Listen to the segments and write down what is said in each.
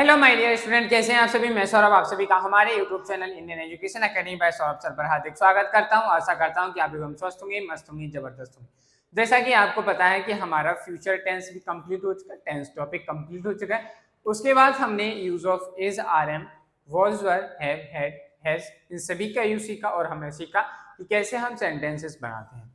Hello my dear student, कैसे हैं आप सभी। मैं सौरभ आप सभी का हमारे YouTube channel Indian education academy by Saurabh sir पर हार्दिक स्वागत करता हूं। आशा करता हूं कि आप एकदम स्वस्थ होंगे, मस्त होंगे, जबरदस्त होंगे। जैसा कि आपको पता है कि हमारा फ्यूचर टेंस भी कंप्लीट हो चुका है, टेंस टॉपिक कंप्लीट हो चुका है। उसके बाद हमने use of is, are am, was, were, have, had, has, इन सभी का यूज सीखा और हमने सीखा कि कैसे हम सेंटेंसेस बनाते हैं।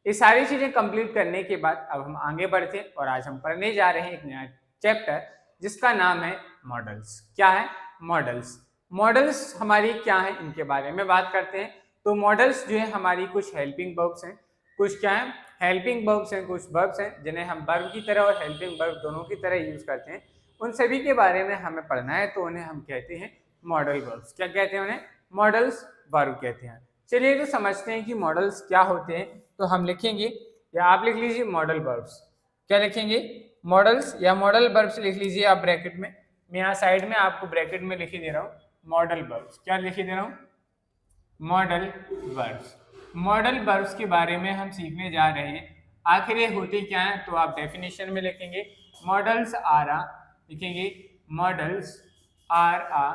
ये सारी चीजें कंप्लीट करने के बाद अब हम आगे बढ़ते हैं और आज हम पढ़ने जा रहे हैं एक नया चैप्टर जिसका नाम है मॉडल्स। क्या है? मॉडल्स। मॉडल्स हमारी क्या है, इनके बारे में बात करते हैं। तो मॉडल्स जो है हमारी कुछ हेल्पिंग वर्ब्स हैं, कुछ क्या है, हेल्पिंग वर्ब्स हैं, कुछ वर्ब्स हैं जिन्हें हम वर्ब की तरह और हेल्पिंग वर्ब दोनों की तरह यूज करते हैं। उन सभी के बारे में हमें पढ़ना है, तो उन्हें हम कहते हैं मॉडल वर्ब्स। क्या कहते हैं उन्हें? मॉडल्स वर्ब कहते हैं। चलिए तो समझते हैं कि मॉडल्स क्या होते हैं। तो हम लिखेंगे, या आप लिख लीजिए मॉडल वर्ब्स। क्या लिखेंगे? मॉडल्स या मॉडल वर्ब्स लिख लीजिए आप ब्रैकेट में। मैं यहाँ साइड में आपको ब्रैकेट में लिख दे रहा हूँ मॉडल वर्ब्स। क्या लिख दे रहा हूँ? Modal verbs. मॉडल वर्ब्स के बारे में हम सीखने जा रहे हैं। आखिर ये होते क्या है, तो आप डेफिनेशन में लिखेंगे मॉडल्स आर आ, लिखेंगे models are a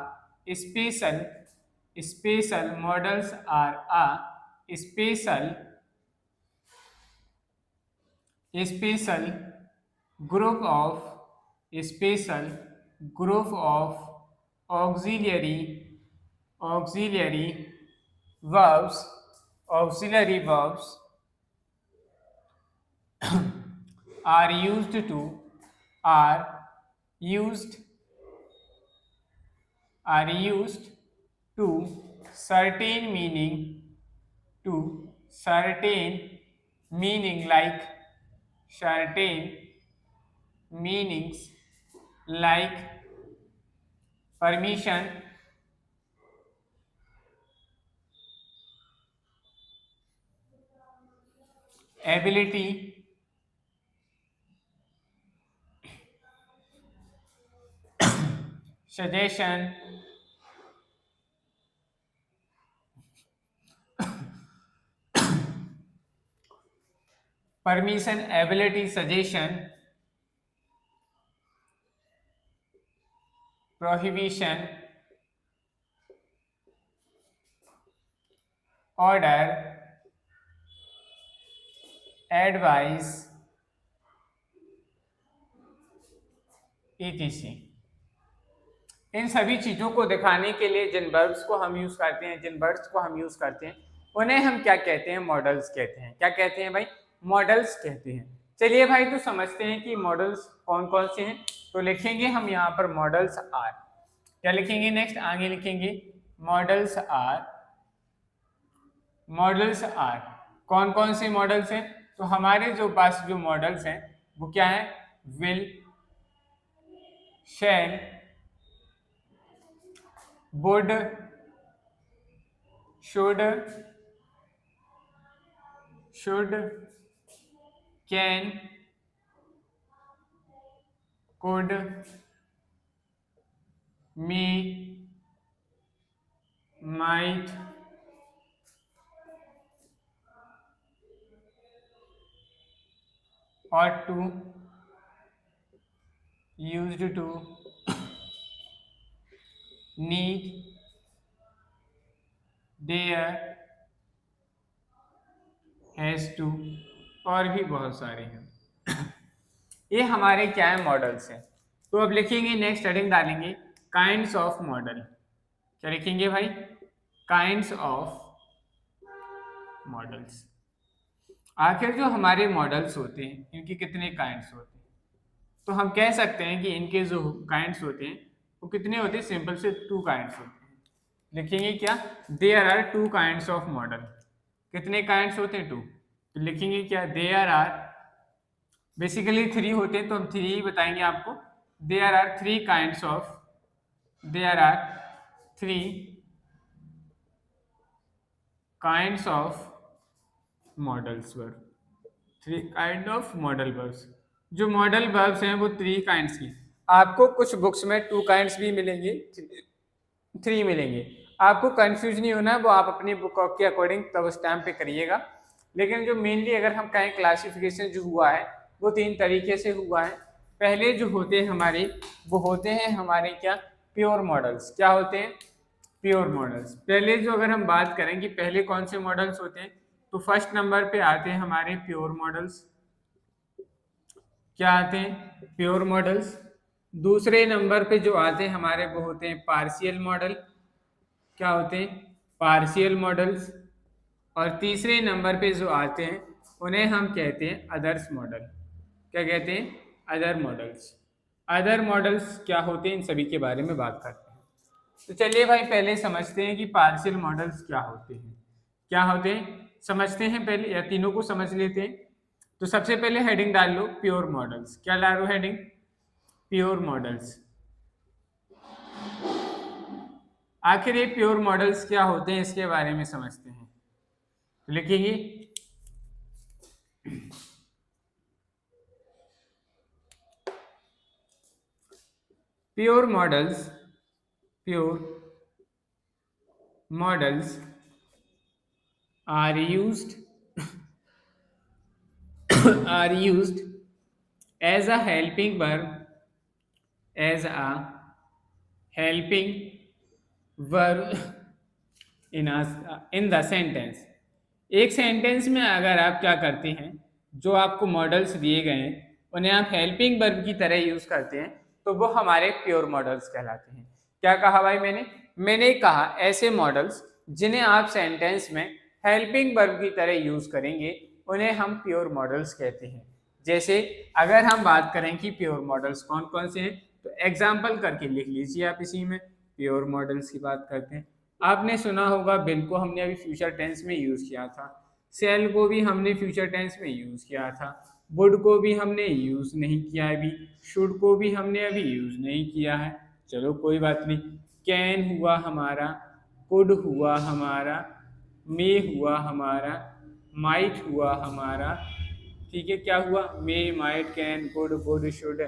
special, special models are a special, special group of, special group of auxiliary, auxiliary verbs, auxiliary verbs are used to, are used, are used to certain meaning, to certain meaning, like certain meanings like permission, ability, suggestion, permission, ability, suggestion, prohibition, order, advice, etc। इन सभी चीजों को दिखाने के लिए जिन verbs को हम use करते हैं, जिन वर्ड्स को हम यूज करते हैं, उन्हें हम क्या कहते हैं? मॉडल्स कहते हैं। क्या कहते हैं भाई? मॉडल्स कहते हैं। चलिए भाई तो समझते हैं कि मॉडल्स कौन कौन से हैं। तो लिखेंगे हम यहाँ पर मॉडल्स आर। क्या लिखेंगे? नेक्स्ट आगे लिखेंगे मॉडल्स आर, मॉडल्स आर। कौन कौन से मॉडल्स हैं? तो हमारे जो पास जो मॉडल्स हैं वो क्या है? Will, shall, would, should, can, could, may, might, ought to, used to, need, dare, has to, और भी बहुत सारे हैं। ये हमारे क्या है? मॉडल्स हैं। तो अब लिखेंगे, नेक्स्ट हेडिंग डालेंगे काइंड्स ऑफ मॉडल। क्या लिखेंगे भाई? Kinds of models. आखिर जो हमारे मॉडल्स होते हैं इनके कितने काइंड्स होते हैं? तो हम कह सकते हैं कि इनके जो काइंड्स होते हैं वो कितने होते हैं? सिंपल से 2 काइंड्स होते हैं। लिखेंगे क्या? There are 2 kinds of model. कितने काइंड्स होते हैं? 2। तो लिखेंगे क्या? देयर आर, बेसिकली 3 होते हैं तो हम 3 ही बताएंगे आपको। There are 3 kinds of, there are 3 kinds of models verb. 3 kind of model verbs. जो मॉडल वर्ब्स हैं वो 3 काइंड्स की। आपको कुछ बुक्स में 2 काइंड्स भी मिलेंगे, 3 मिलेंगे। आपको कंफ्यूज नहीं होना है, वो आप अपनी बुक के अकॉर्डिंग तब उस टाइम पे करिएगा। लेकिन जो मेनली अगर हम कहें क्लासिफिकेशन जो हुआ है वो 3 तरीके से हुआ है। पहले जो होते हैं हमारे, वो होते हैं हमारे क्या, प्योर मॉडल्स। क्या होते हैं? Pure models. पहले जो अगर हम बात करें कि पहले कौन से मॉडल्स होते हैं, तो फर्स्ट नंबर पे आते हैं हमारे प्योर मॉडल्स। क्या आते हैं? Pure models. दूसरे नंबर पे जो आते हैं हमारे, वो होते हैं पार्शियल मॉडल। क्या होते हैं? Partial models. और तीसरे नंबर पे जो आते हैं, उन्हें हम कहते हैं अदर्स मॉडल। क्या कहते हैं? Other models. अदर मॉडल्स क्या होते हैं, इन सभी के बारे में बात करते हैं। तो चलिए भाई पहले समझते हैं कि पार्शियल मॉडल्स क्या होते हैं। क्या होते हैं समझते हैं पहले, या तीनों को समझ लेते हैं। तो सबसे पहले हेडिंग डाल लो प्योर मॉडल्स। क्या डाल लो हेडिंग? Pure models. आखिर ये प्योर मॉडल्स क्या होते हैं, इसके बारे में समझते हैं। तो लिखेंगे pure models, pure models are used are used as a helping verb, as a helping verb in the sentence। एक सेंटेंस में अगर आप क्या करते हैं, जो आपको मॉडल्स दिए गए हैं उन्हें आप हेल्पिंग वर्ब की तरह यूज करते हैं, तो वो हमारे प्योर मॉडल्स कहलाते हैं। क्या कहा भाई मैंने कहा ऐसे मॉडल्स जिन्हें आप सेंटेंस में हेल्पिंग वर्ब की तरह यूज करेंगे, उन्हें हम प्योर मॉडल्स कहते हैं। जैसे अगर हम बात करें कि प्योर मॉडल्स कौन कौन से हैं, तो एग्जाम्पल करके लिख लीजिए आप। इसी में प्योर मॉडल्स की बात करते हैं। आपने सुना होगा बिल को हमने अभी फ्यूचर टेंस में यूज किया था, सेल को भी हमने फ्यूचर टेंस में यूज किया था, वुड को भी हमने यूज नहीं किया अभी, शुड को भी हमने अभी यूज नहीं किया है। चलो कोई बात नहीं। कैन हुआ हमारा, कुड हुआ हमारा, मे हुआ हमारा, माइट हुआ हमारा। ठीक है, क्या हुआ? May, might, can, could, would, should,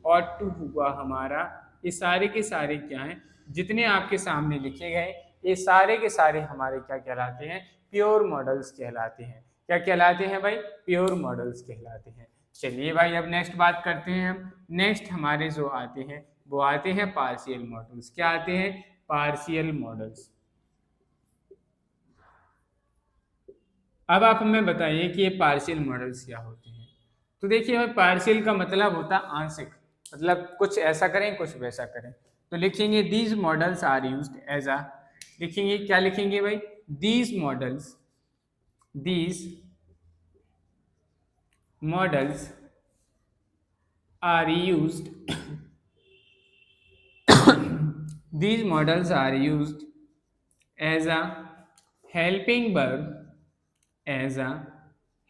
ought to हुआ हमारा। ये सारे के सारे क्या हैं, जितने आपके सामने लिखे गए, ये सारे के सारे हमारे क्या कहलाते हैं? प्योर मॉडल्स कहलाते हैं। क्या कहलाते हैं भाई? प्योर मॉडल्स कहलाते हैं। चलिए भाई अब नेक्स्ट बात करते हैं हम। नेक्स्ट हमारे जो आते हैं, वो आते हैं पार्शियल मॉडल्स। क्या आते हैं? Partial models. अब आप हमें बताइए कि ये पार्शियल मॉडल्स क्या होते हैं। तो देखिए भाई, पार्शियल का मतलब होता है आंशिक, मतलब कुछ ऐसा करें कुछ वैसा करें। तो लिखेंगे these models are used as a, लिखेंगे क्या लिखेंगे भाई? These models, these models are used these models are used as a helping verb, as a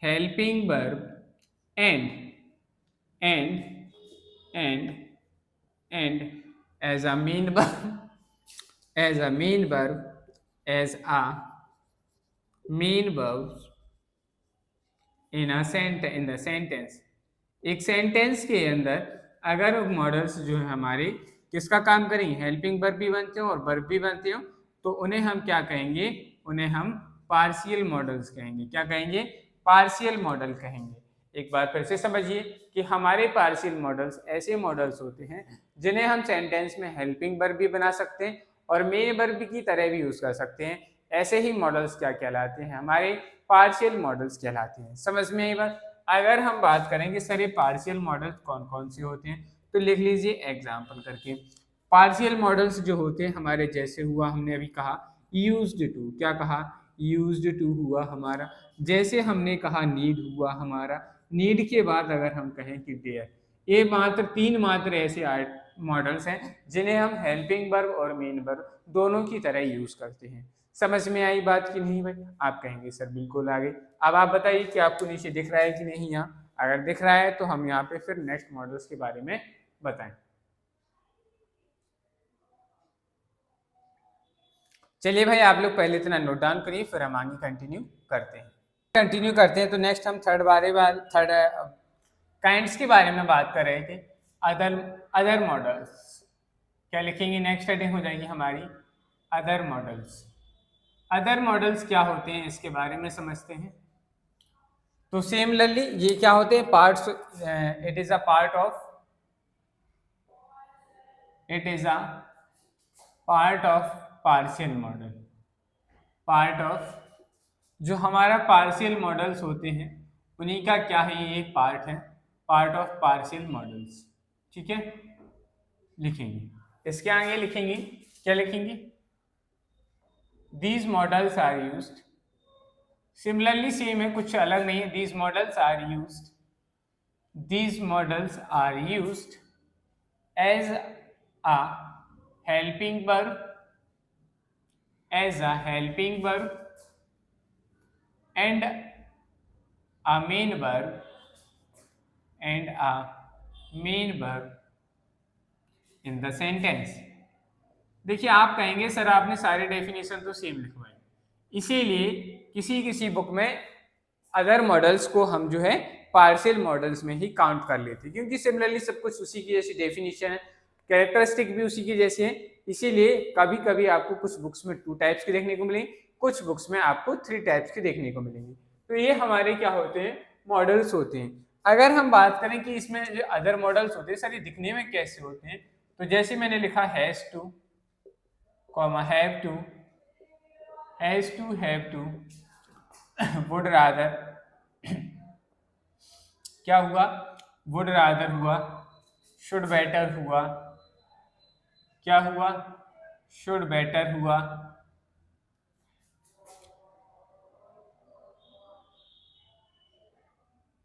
helping verb and and and as a main verb, as a main verb, as a main verb in a in the sentence। एक sentence के अंदर अगर models जो है हमारे किसका काम करेंगे, हेल्पिंग वर्ब भी बनते हो और वर्ब भी बनते हो, तो उन्हें हम क्या कहेंगे? उन्हें हम पार्शियल मॉडल्स कहेंगे। क्या कहेंगे? पार्शियल मॉडल कहेंगे। एक बार फिर से समझिए कि हमारे पार्शियल मॉडल्स ऐसे मॉडल्स होते हैं जिन्हें हम सेंटेंस में हेल्पिंग वर्ब भी बना सकते हैं और मेन वर्ब की तरह भी यूज कर सकते हैं। ऐसे ही मॉडल्स क्या कहलाते हैं? हमारे पार्शियल मॉडल्स कहलाते हैं। समझ में आई बात? अगर हम बात करेंगे सर ये पार्शियल मॉडल्स कौन कौन से होते हैं, तो लिख लीजिए एग्जाम्पल करके। पार्शियल मॉडल्स जो होते हैं हमारे, जैसे हुआ हमने अभी कहा यूज्ड टू। क्या कहा? यूज्ड टू हुआ हमारा। जैसे हमने कहा नीड हुआ हमारा। नीड के बाद अगर हम कहें कि डेयर, ये मात्र तीन मात्र ऐसे मॉडल्स हैं जिन्हें हम हेल्पिंग वर्ब और मेन वर्ब दोनों की तरह यूज करते हैं। समझ में आई बात कि नहीं भाई? आप कहेंगे सर बिल्कुल आ गई। अब आप बताइए कि आपको नीचे दिख रहा है कि नहीं? यहाँ अगर दिख रहा है तो हम यहाँ पे फिर नेक्स्ट मॉडल्स के बारे में बताएं। चलिए भाई आप लोग पहले इतना नोट डाउन करिए, फिर हम आगे कंटिन्यू करते हैं। तो नेक्स्ट हम थर्ड काइंड्स के बारे में बात कर रहे थे। Other models. क्या लिखेंगे? नेक्स्ट हेडिंग हो जाएगी हमारी अदर मॉडल्स। अदर मॉडल्स क्या होते हैं इसके बारे में समझते हैं। तो सिमिलरली ये क्या होते हैं? Parts, it is a part of it is a part of partial model. Part of, जो हमारा पार्शियल मॉडल्स होते हैं उन्हीं का क्या है, ये एक पार्ट है, पार्ट ऑफ पार्शियल मॉडल्स। ठीक है, लिखेंगे इसके आगे, लिखेंगे क्या लिखेंगे, these models are used, similarly same है, कुछ अलग नहीं है, these models are used, these models are used as a helping verb, as a helping verb and a main verb and a main verb in the sentence। देखिए आप कहेंगे sir आपने सारे डेफिनेशन तो सेम लिखवाए, इसीलिए किसी किसी बुक में अदर मॉडल्स को हम जो है पार्शियल मॉडल्स में ही काउंट कर लेते हैं, क्योंकि सिमिलरली सब कुछ उसी की जैसी डेफिनेशन है, कैरेक्टरिस्टिक भी उसी की जैसे है, इसीलिए कभी कभी आपको कुछ बुक्स में 2 टाइप्स के देखने को मिलेंगे, कुछ बुक्स में आपको 3 टाइप्स के देखने को मिलेंगे। तो ये हमारे क्या होते हैं, मॉडल्स होते हैं। अगर हम बात करें कि इसमें जो अदर मॉडल्स होते हैं सर ये दिखने में कैसे होते हैं, तो जैसे मैंने लिखा has to, have to, has to, have to, would rather, क्या हुआ, वुड रादर हुआ, शुड बेटर हुआ, क्या हुआ, शुड बेटर हुआ,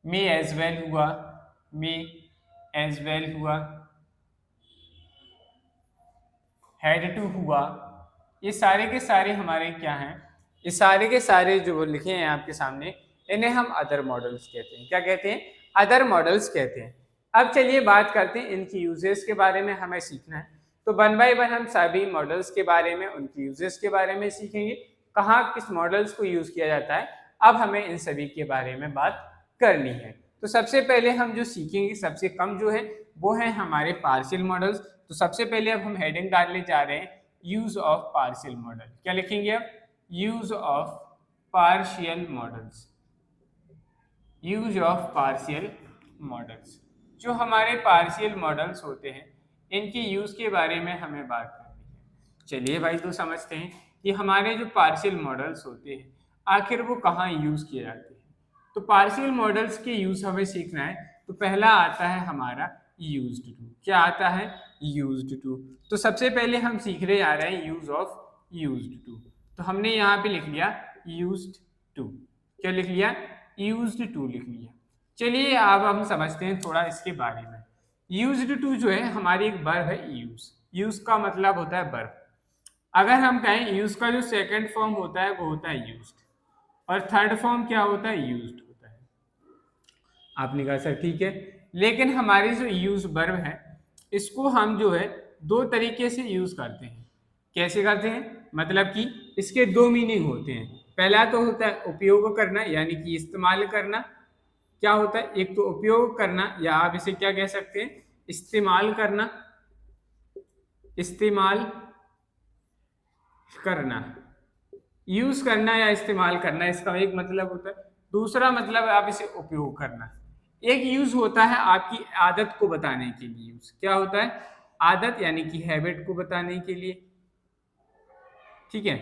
मे एज वेल हुआ, मे एज वेल हुआ, हैड टू हुआ, ये सारे के सारे हमारे क्या हैं, ये सारे के सारे जो लिखे हैं आपके सामने इन्हें हम अदर मॉडल्स कहते हैं। क्या कहते हैं, अदर मॉडल्स कहते हैं। अब चलिए बात करते हैं इनकी यूजेस के बारे में, हमें सीखना है तो 1 बाय 1 हम सभी मॉडल्स के बारे में, उनकी यूजेस के बारे में सीखेंगे, कहाँ किस मॉडल्स को यूज किया जाता है, अब हमें इन सभी के बारे में बात करनी है। तो सबसे पहले हम जो सीखेंगे सबसे कम जो है वो है हमारे पार्शियल मॉडल्स। तो सबसे पहले अब हम हेडिंग डालने जा रहे हैं यूज ऑफ पार्शियल मॉडल। क्या लिखेंगे अब, use of partial models, use of partial models. जो हमारे पार्शियल मॉडल्स होते हैं इनके यूज के बारे में हमें बात करनी है। चलिए भाई तो समझते हैं कि हमारे जो पार्शियल मॉडल्स होते हैं आखिर वो कहाँ यूज किए जाते हैं। तो पार्शियल मॉडल्स के यूज हमें सीखना है, तो पहला आता है हमारा यूज्ड टू। क्या आता है, यूज्ड टू। तो सबसे पहले हम सीखने जा रहे हैं यूज ऑफ यूज्ड टू। तो हमने यहाँ पे लिख लिया यूज्ड टू, क्या लिख लिया, यूज्ड टू लिख लिया। चलिए अब हम समझते हैं थोड़ा इसके बारे में। यूज्ड टू जो है हमारी एक वर्ब है यूज, यूज का मतलब होता है वर्ब। अगर हम कहें यूज का जो सेकंड फॉर्म होता है वो होता है यूज्ड, और थर्ड फॉर्म क्या होता है, यूज्ड होता है। आपने कहा सर ठीक है, लेकिन हमारी जो यूज वर्ब है इसको हम जो है 2 तरीके से यूज करते हैं। कैसे करते हैं, मतलब कि इसके 2 मीनिंग होते हैं। पहला तो होता है उपयोग करना, यानी कि इस्तेमाल करना। क्या होता है, एक तो उपयोग करना या आप इसे क्या कह सकते हैं, इस्तेमाल करना, इस्तेमाल करना, यूज करना या इस्तेमाल करना, इसका एक मतलब होता है। दूसरा मतलब आप इसे उपयोग करना। एक यूज होता है आपकी आदत को बताने के लिए, यूज क्या होता है, आदत यानी कि हैबिट को बताने के लिए। ठीक है,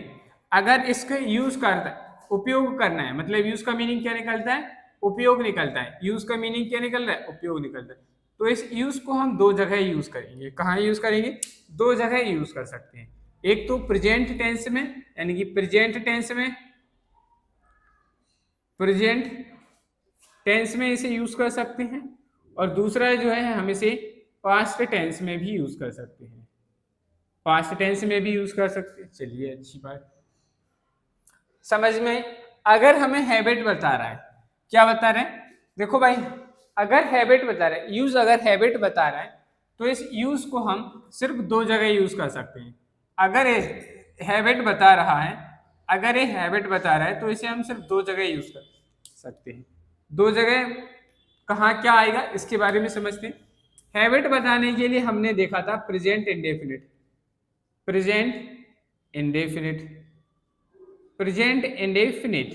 अगर इसका यूज करता है, उपयोग करना है, मतलब यूज का मीनिंग क्या निकलता है, उपयोग निकलता है। यूज का मीनिंग क्या निकल रहा है, उपयोग निकलता है। तो इस यूज को हम 2 जगह यूज करेंगे। कहाँ यूज करेंगे, 2 जगह यूज कर सकते हैं। एक तो प्रेजेंट टेंस में, यानी कि प्रेजेंट टेंस में, प्रेजेंट टेंस में इसे यूज कर सकते हैं, और दूसरा जो है हम इसे पास्ट टेंस में भी यूज कर सकते हैं, पास्ट टेंस में भी यूज कर सकते हैं। चलिए अच्छी बात समझ में। अगर हमें हैबिट बता रहा है, क्या बता रहा है, देखो भाई अगर हैबिट बता रहा है, यूज अगर हैबिट बता रहा है तो इस यूज को हम सिर्फ 2 जगह यूज कर सकते हैं। अगर हैबिट बता रहा है, अगर ये हैबिट बता रहा है तो इसे हम सिर्फ 2 जगह यूज कर सकते हैं। 2 जगह कहाँ क्या आएगा इसके बारे में समझते हैं। हैबिट बताने के लिए हमने देखा था present indefinite, present indefinite, present indefinite,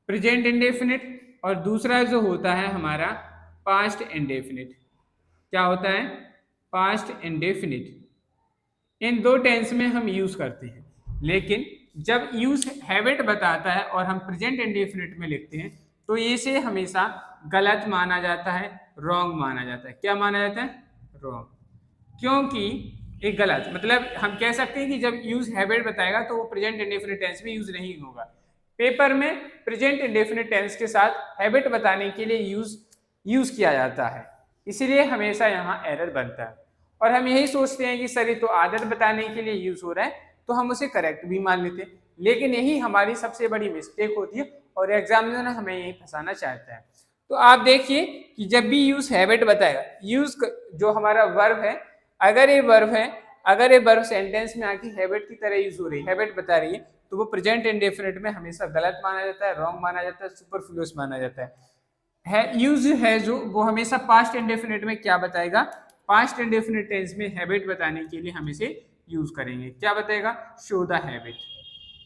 present indefinite, और दूसरा जो होता है हमारा पास्ट इंडेफिनिट। क्या होता है, पास्ट इंडेफिनिट, इन दो टेंस में हम यूज करते हैं। लेकिन जब यूज हैबिट बताता है और हम प्रेजेंट इंडेफिनिट में लिखते हैं तो इसे हमेशा गलत माना जाता है, रॉन्ग माना जाता है। क्या माना जाता है? रॉन्ग। क्योंकि एक गलत मतलब हम कह सकते हैं कि जब यूज हैबिट बताएगा तो वो प्रेजेंट इंडेफिनिट टेंस में यूज नहीं होगा। पेपर में प्रेजेंट इंडेफिनिट टेंस के साथ हैबिट बताने के लिए यूज किया जाता है, इसीलिए हमेशा यहाँ एरर बनता है। और हम यही सोचते हैं कि सर ये तो आदत बताने के लिए यूज हो रहा है तो हम उसे करेक्ट भी मान लेते हैं, लेकिन यही हमारी सबसे बड़ी मिस्टेक होती है और एग्जामिनर हमें यही फंसाना चाहता है। तो आप देखिए कि जब भी यूज हैबिट बताएगा, यूज जो हमारा वर्ब है, अगर ये वर्ब सेंटेंस में आके हैबिट की तरह यूज हो रही है, हैबिट बता रही है, तो वो प्रेजेंट इंडेफिनिट में हमेशा गलत माना जाता है, रॉन्ग माना जाता है, सुपरफ्लुअस माना जाता है। यूज है जो वो हमेशा पास्ट इंडेफिनिट में क्या बताएगा? पास्ट इंडेफिनिट टेंस में हैबिट बताने के लिए हम इसे यूज करेंगे। क्या बताएगा? Show the habit.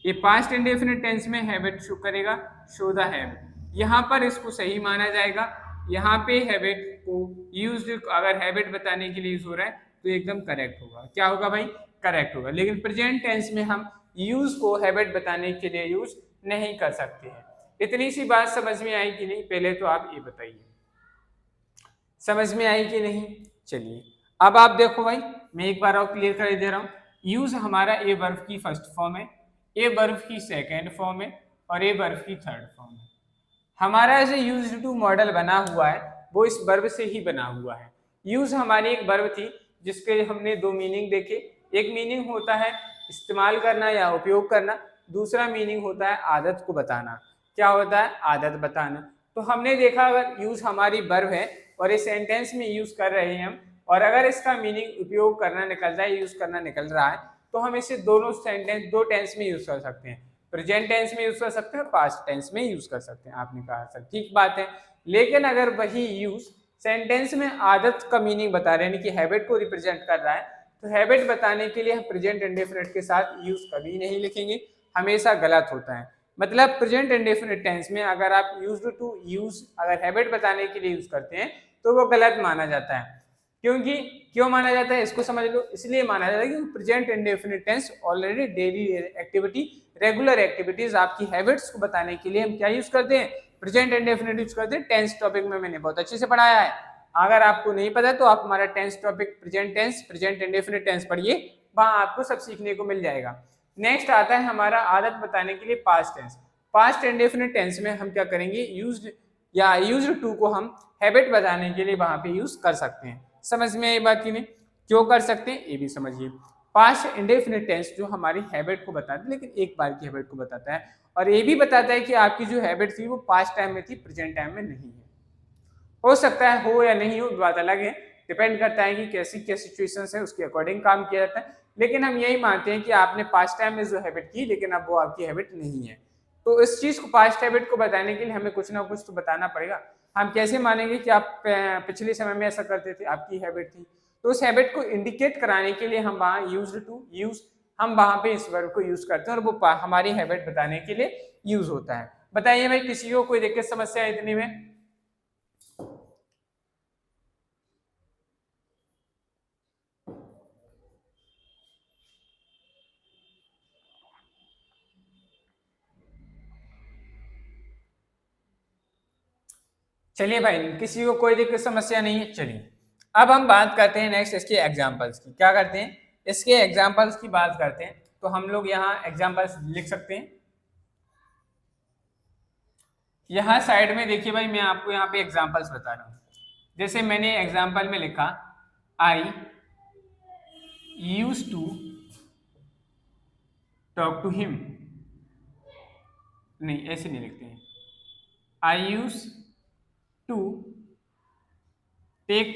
ये पास्ट इंडेफिनिट टेंस में हैबिट शो करेगा, शो द हैबिट। यहाँ पर इसको सही माना जाएगा, यहाँ पे हैबिट को यूज अगर हैबिट बताने के लिए यूज हो रहा है तो एकदम करेक्ट होगा। क्या होगा भाई? करेक्ट होगा। लेकिन प्रेजेंट टेंस में हम यूज को हैबिट बताने के लिए यूज नहीं कर सकते हैं। इतनी सी बात समझ में आई कि नहीं? पहले तो आप ये बताइए, समझ में आई कि नहीं? चलिए अब आप देखो भाई, मैं एक बार और क्लियर कर दे रहा हूँ। यूज हमारा ए वर्ब की फर्स्ट फॉर्म है, ए वर्ब की सेकेंड फॉर्म है और ए वर्ब की थर्ड फॉर्म है। हमारा जो यूज टू मॉडल बना हुआ है वो इस वर्ब से ही बना हुआ है। यूज हमारी एक वर्ब थी जिसके हमने दो मीनिंग देखे। एक मीनिंग होता है इस्तेमाल करना या उपयोग करना, दूसरा मीनिंग होता है आदत को बताना। क्या होता है? आदत बताना। तो हमने देखा अगर यूज हमारी वर्ब है और इस सेंटेंस में यूज कर रहे हैं हम, और अगर इसका मीनिंग उपयोग करना निकल रहा है, यूज करना निकल रहा है, तो हम इसे दोनों सेंटेंस दो टेंस में यूज कर सकते हैं। प्रेजेंट टेंस में यूज कर सकते हैं और पास्ट टेंस में यूज कर सकते हैं। आपने कहा सर ठीक बात है, लेकिन अगर वही यूज सेंटेंस में आदत का मीनिंग बता रहे हैं, यानी कि हैबिट को रिप्रेजेंट कर रहा है, तो हैबिट बताने के लिए हम प्रेजेंट इंडेफिनिट के साथ यूज कभी नहीं लिखेंगे, हमेशा गलत होता है। मतलब प्रेजेंट इंडेफिनिट टेंस में अगर आप यूज्ड टू यूज अगर हैबिट बताने के लिए यूज करते हैं तो वो गलत माना जाता है। क्यों माना जाता है इसको समझ लो। इसलिए माना जाता है कि present indefinite tense already daily activity, regular activities, आपकी हैबिट्स को बताने के लिए हम क्या यूज करते हैं? प्रेजेंट इंडेफिनिट यूज करते हैं। टेंस टॉपिक में मैंने बहुत अच्छे से पढ़ाया है। अगर आपको नहीं पता तो आप हमारा tense topic present tense, present indefinite tense पढ़िए, वहां आपको सब सीखने को मिल जाएगा। नेक्स्ट आता है हमारा आदत बताने के लिए past tense. Past indefinite tense में हम क्या करेंगे? यूज्ड या यूज्ड टू को हम हैबिट बताने के लिए वहां पे यूज कर सकते हैं। समझ में आई बात की नहीं? क्यों कर सकते हैं ये भी समझिए। पास्ट इंडेफिनिट टेंस जो हमारी हैबिट को बताता है, लेकिन एक बार की हैबिट को बताता है, और ये भी बताता है कि आपकी जो हैबिट थी वो पास्ट टाइम में थी, प्रेजेंट टाइम में नहीं है। हो सकता है हो या नहीं हो, बात अलग है, डिपेंड करता है कि कैसी क्या सिचुएशन है, उसके अकॉर्डिंग काम किया जाता है। लेकिन हम यही मानते हैं कि आपने पास्ट टाइम में जो हैबिट की, लेकिन अब वो आपकी हैबिट नहीं है। तो इस चीज को, पास्ट हैबिट को बताने के लिए हमें कुछ ना कुछ तो बताना पड़ेगा। हम कैसे मानेंगे कि आप पिछले समय में ऐसा करते थे, आपकी हैबिट थी? तो उस हैबिट को इंडिकेट कराने के लिए हम वहाँ यूज्ड टू यूज, हम वहाँ पे इस वर्ब को यूज करते हैं और वो हमारी हैबिट बताने के लिए यूज होता है। बताइए भाई, किसी को कोई दिक्कत समस्या है इतनी में? चलिए भाई, किसी को कोई दिक्कत समस्या नहीं है। चलिए अब हम बात करते हैं नेक्स्ट इसके एग्जांपल्स की। क्या करते हैं? इसके एग्जांपल्स की बात करते हैं। तो हम लोग यहाँ एग्जांपल्स लिख सकते हैं। यहाँ साइड में देखिए भाई, मैं आपको यहाँ पे एग्जांपल्स बता रहा हूँ। जैसे मैंने एग्जांपल में लिखा I used to talk to him, नहीं ऐसे नहीं लिखते हैं। I use to take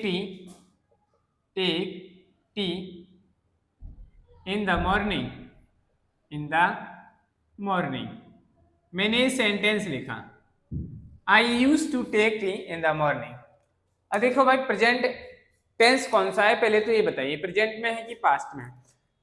tea in the morning, in the morning. मैंने सेंटेंस लिखा I use to take tea in the morning. अब देखो भाई, प्रेजेंट टेंस कौन सा है पहले तो ये बताइए, प्रेजेंट में है कि पास्ट में?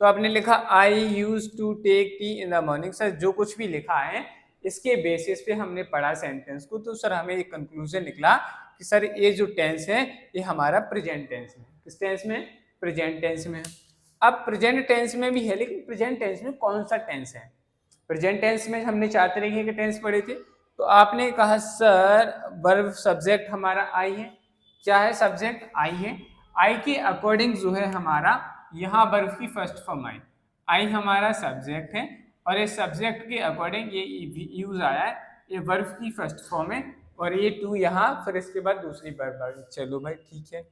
तो आपने लिखा I use to take tea in the morning. Sir जो कुछ भी लिखा है इसके बेसिस पे हमने पढ़ा सेंटेंस को, तो सर हमें एक कंक्लूजन निकला कि सर ये जो टेंस है ये हमारा प्रेजेंट टेंस है। किस टेंस में? प्रेजेंट टेंस में है। अब प्रेजेंट टेंस में भी है, लेकिन प्रेजेंट टेंस में कौन सा टेंस है? प्रेजेंट टेंस में हमने 4 तरीके के टेंस पढ़े थे। तो आपने कहा सर वर्ब सब्जेक्ट हमारा आई है। क्या है? सब्जेक्ट आई है। आई के अकॉर्डिंग जो है हमारा यहाँ वर्ब की फर्स्ट फॉर्म आई। आई हमारा सब्जेक्ट है और इस सब्जेक्ट के अकॉर्डिंग ये यूज आया है, ये वर्ब की फर्स्ट फॉर्म है और ये टू यहाँ, फिर इसके बाद दूसरी वर्ब। चलो भाई ठीक है,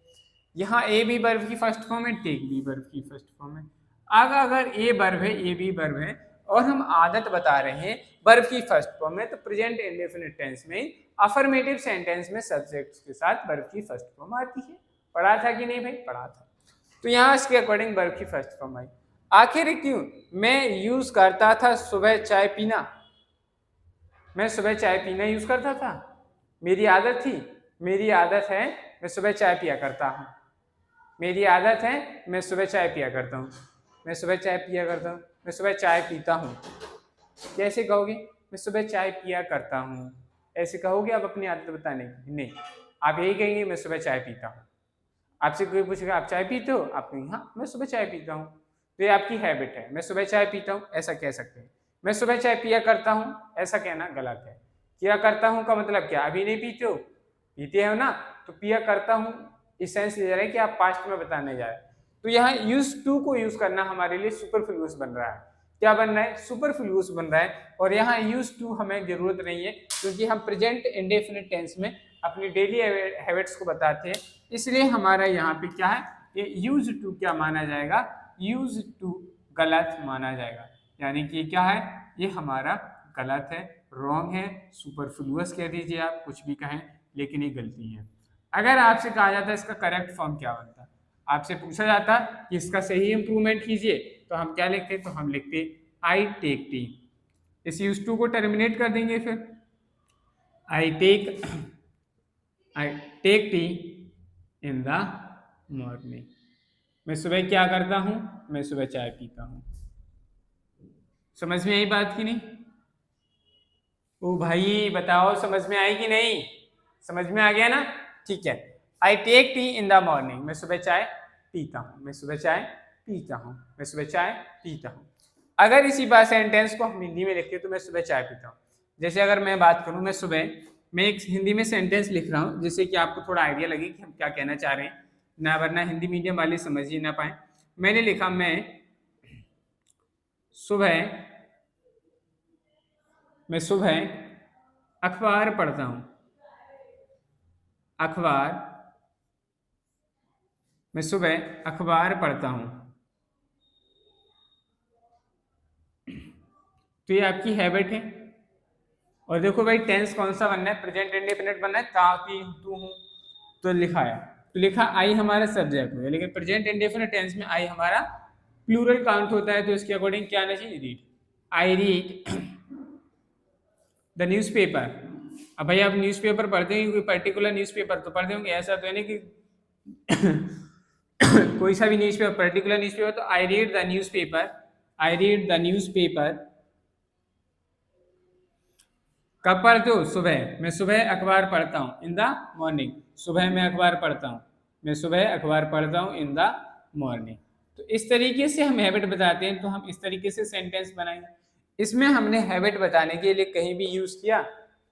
यहाँ ए भी वर्ब की फर्स्ट फॉर्म है, टेक भी वर्ब की फर्स्ट फॉर्म है। अगर ए वर्ब है, ए भी वर्ब है और हम आदत बता रहे हैं वर्ब की फर्स्ट फॉर्म में, तो प्रेजेंट इंडेफिनिट टेंस में अफर्मेटिव सेंटेंस में सब्जेक्ट के साथ वर्ब की फर्स्ट फॉर्म आती है। पढ़ा था कि नहीं भाई? पढ़ा था। तो यहाँ इसके अकॉर्डिंग वर्ब की फर्स्ट फॉर्म आई। आखिर क्यों? मैं यूज करता था सुबह चाय पीना, मैं सुबह चाय पीना यूज करता था, मेरी आदत थी, मेरी आदत है मैं सुबह चाय पिया करता हूँ, मेरी आदत है मैं सुबह चाय पिया करता हूँ, मैं सुबह चाय पिया करता हूँ, मैं सुबह चाय पीता हूँ। कैसे कहोगे? मैं सुबह चाय पिया करता हूँ, ऐसे कहोगे आप अपनी आदत बताने की? नहीं, आप यही कहेंगे मैं सुबह चाय पीता हूँ। आपसे कोई पूछेगा आप चाय पीते हो, आप कहेंगे हाँ मैं सुबह चाय पीता हूँ। तो ये आपकी हैबिट है, मैं सुबह चाय पीता हूँ ऐसा कह सकते हैं। मैं सुबह चाय पिया करता हूँ ऐसा कहना गलत है। किया करता हूँ का मतलब क्या? अभी नहीं पीते हो, पीते हो ना, तो पिया करता हूँ इस सेंस ले जा रहा है कि आप पास्ट में बताने जा रहे हैं। तो यहाँ यूज टू को यूज करना हमारे लिए सुपरफ्लुअस बन रहा है। क्या बन रहा है? सुपरफ्लुअस बन रहा है। और यहाँ यूज टू हमें जरूरत नहीं है, क्योंकि हम प्रेजेंट इंडेफिनिट टेंस में अपनी डेली हैबिट्स को बताते हैं, इसलिए हमारा यहाँ पे क्या है, ये यूज टू क्या माना जाएगा? यूज टू गलत माना जाएगा। यानी कि क्या है? ये हमारा गलत है, रॉन्ग है, सुपरफ्लुअस कह दीजिए आप, कुछ भी कहें, लेकिन ये गलती है। अगर आपसे कहा जाता है इसका करेक्ट फॉर्म क्या बनता, आपसे पूछा जाता कि इसका सही इंप्रूवमेंट कीजिए, तो हम क्या लिखते? तो हम लिखते आई टेक टी। इस यूज टू को टर्मिनेट कर देंगे, फिर I take tea in the morning. मैं सुबह क्या करता हूँ? मैं सुबह चाय पीता हूँ। समझ में आई बात की नहीं? ओ भाई बताओ समझ में आई कि नहीं? समझ में आ गया ना? ठीक है। I take tea in the morning, मैं सुबह चाय पीता हूँ, मैं सुबह चाय पीता हूँ, मैं सुबह चाय पीता हूँ। अगर इसी बात सेंटेंस को हम हिंदी में लिखते तो मैं सुबह चाय पीता हूँ। जैसे अगर मैं बात करूँ, मैं एक हिंदी में सेंटेंस लिख रहा हूँ, जिससे कि आपको थोड़ा आइडिया लगे कि हम क्या कहना चाह रहे हैं, ना वरना हिंदी मीडियम वाले समझ ही ना पाए। मैंने लिखा मैं सुबह अखबार पढ़ता हूँ, मैं सुबह अखबार पढ़ता हूँ। तो ये आपकी हैबिट है। और देखो भाई टेंस कौन सा बनना है? प्रेजेंट इंडेफिनिट बनना है, था, थी, तू, हूँ, तो लिखा है, तो लिखा आई हमारा सब्जेक्ट है, लेकिन प्रेजेंट इंडेफिनिट टेंस में आई हमारा प्लूरल काउंट होता है, तो इसके अकॉर्डिंग क्या आना चाहिए? Read. I read the newspaper. अब भाई आप न्यूज़पेपर पढ़ते हैं, कोई पर्टिकुलर न्यूज़पेपर तो पढ़ते होंगे, ऐसा तो है नहीं कि कोई सा भी न्यूज़पेपर, पर्टिकुलर न्यूज़पेपर। तो I read the newspaper, I read the newspaper. कब पढ़ते हो? सुबह। मैं सुबह अखबार पढ़ता हूँ, इन द मॉर्निंग। सुबह मैं अखबार पढ़ता हूँ, मैं सुबह अखबार पढ़ता हूँ इन द मॉर्निंग। तो इस तरीके से हम हैबिट बताते हैं, तो हम इस तरीके से सेंटेंस बनाएंगे। इसमें हमने हैबिट बताने के लिए कहीं भी यूज किया,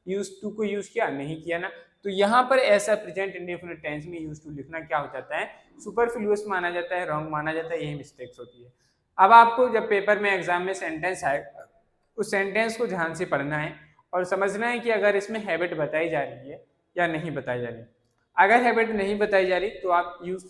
यूज टू को यूज किया? नहीं किया ना। तो यहाँ पर ऐसा प्रेजेंट इंडेफिनिट टेंस में यूज टू लिखना क्या हो जाता है? सुपरफ्लुअस माना जाता है, रॉन्ग माना जाता है, यही मिस्टेक्स होती है। अब आपको जब पेपर में एग्जाम में सेंटेंस आए, उस सेंटेंस को ध्यान से पढ़ना है और समझना है कि अगर इसमें हैबिट बताई जा रही है या नहीं बताई जा रही। अगर हैबिट नहीं बताई जा रही तो आप यूज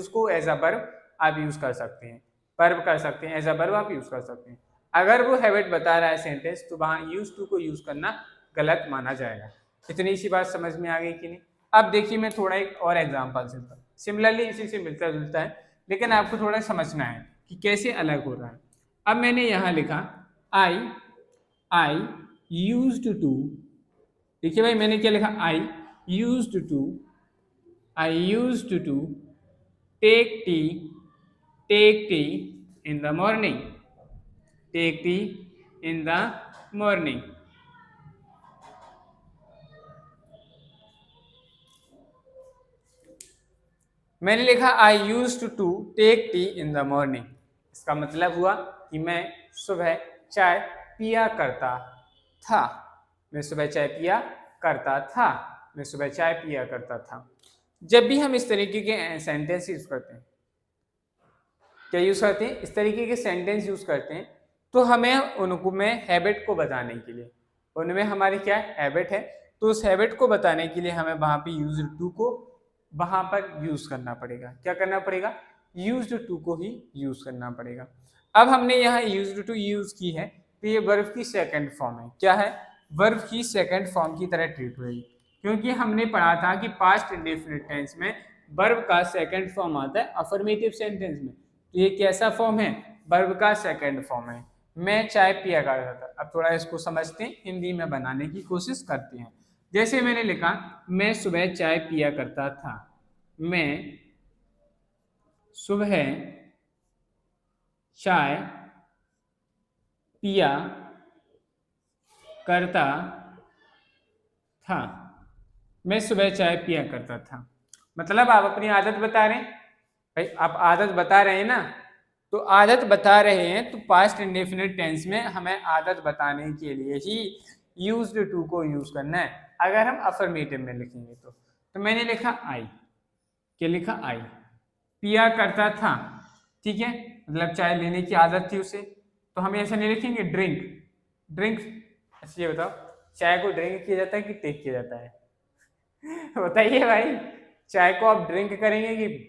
को एज अ वर्ब आप यूज कर सकते हैं, वर्ब कर सकते हैं, एज अ वर्ब आप यूज कर सकते हैं। अगर वो हैबिट बता रहा है सेंटेंस, तो वहां यूज टू को यूज करना गलत माना जाएगा। इतनी सी बात समझ में आ गई कि नहीं? अब देखिए मैं थोड़ा एक और एग्जाम्पल से, सिमिलरली इसी से मिलता जुलता है, लेकिन आपको थोड़ा समझना है कि कैसे अलग हो रहा है। अब मैंने यहाँ लिखा आई यूज्ड टू। देखिए भाई मैंने क्या लिखा? I used to take tea in the morning, take tea in the morning. मैंने लिखा I used to take tea in the morning. इसका मतलब हुआ कि मैं सुबह चाय पिया करता था। मैं सुबह चाय पिया करता था। मैं सुबह चाय पिया करता था। जब भी हम इस तरीके के सेंटेंस यूज करते हैं, क्या यूज करते हैं, इस तरीके के सेंटेंस यूज करते हैं, तो हमें उनको में हैबिट को बताने के लिए, उनमें हमारी क्या हैबिट है, तो उस हैबिट को बताने के लिए हमें वहां पे यूज टू को वहां पर यूज करना पड़ेगा। क्या करना पड़ेगा, यूज टू को ही यूज करना पड़ेगा। अब हमने यहाँ यूज टू यूज की है, तो ये वर्ब की सेकंड फॉर्म है। क्या है, वर्ब की सेकंड फॉर्म की तरह ट्रीट हुई, क्योंकि हमने पढ़ा था कि पास्ट इंडेफिनिट टेंस में वर्ब का सेकंड फॉर्म आता है अफर्मेटिव सेंटेंस में। तो ये कैसा फॉर्म है, वर्ब का सेकंड फॉर्म है। मैं चाय पिया करता था। अब थोड़ा इसको समझते हैं, हिंदी में बनाने की कोशिश करते हैं। जैसे मैंने लिखा, मैं सुबह चाय पिया करता था। मैं सुबह चाय पिया करता था। मैं सुबह चाय पिया करता था, मतलब आप अपनी आदत बता रहे हैं। भाई आप आदत बता रहे हैं ना, तो आदत बता रहे हैं तो पास्ट इंडेफिनिट टेंस में हमें आदत बताने के लिए ही यूज्ड टू को यूज करना है, अगर हम अफर्मेटिव में लिखेंगे तो मैंने लिखा आई। क्या लिखा, आई। पिया करता था, ठीक है, मतलब चाय लेने की आदत थी उसे, तो हम ऐसा नहीं लिखेंगे ड्रिंक। ड्रिंक, अच्छा ये बताओ, चाय को ड्रिंक किया जाता है कि टेक किया जाता है? बताइए भाई, चाय को आप ड्रिंक करेंगे कि,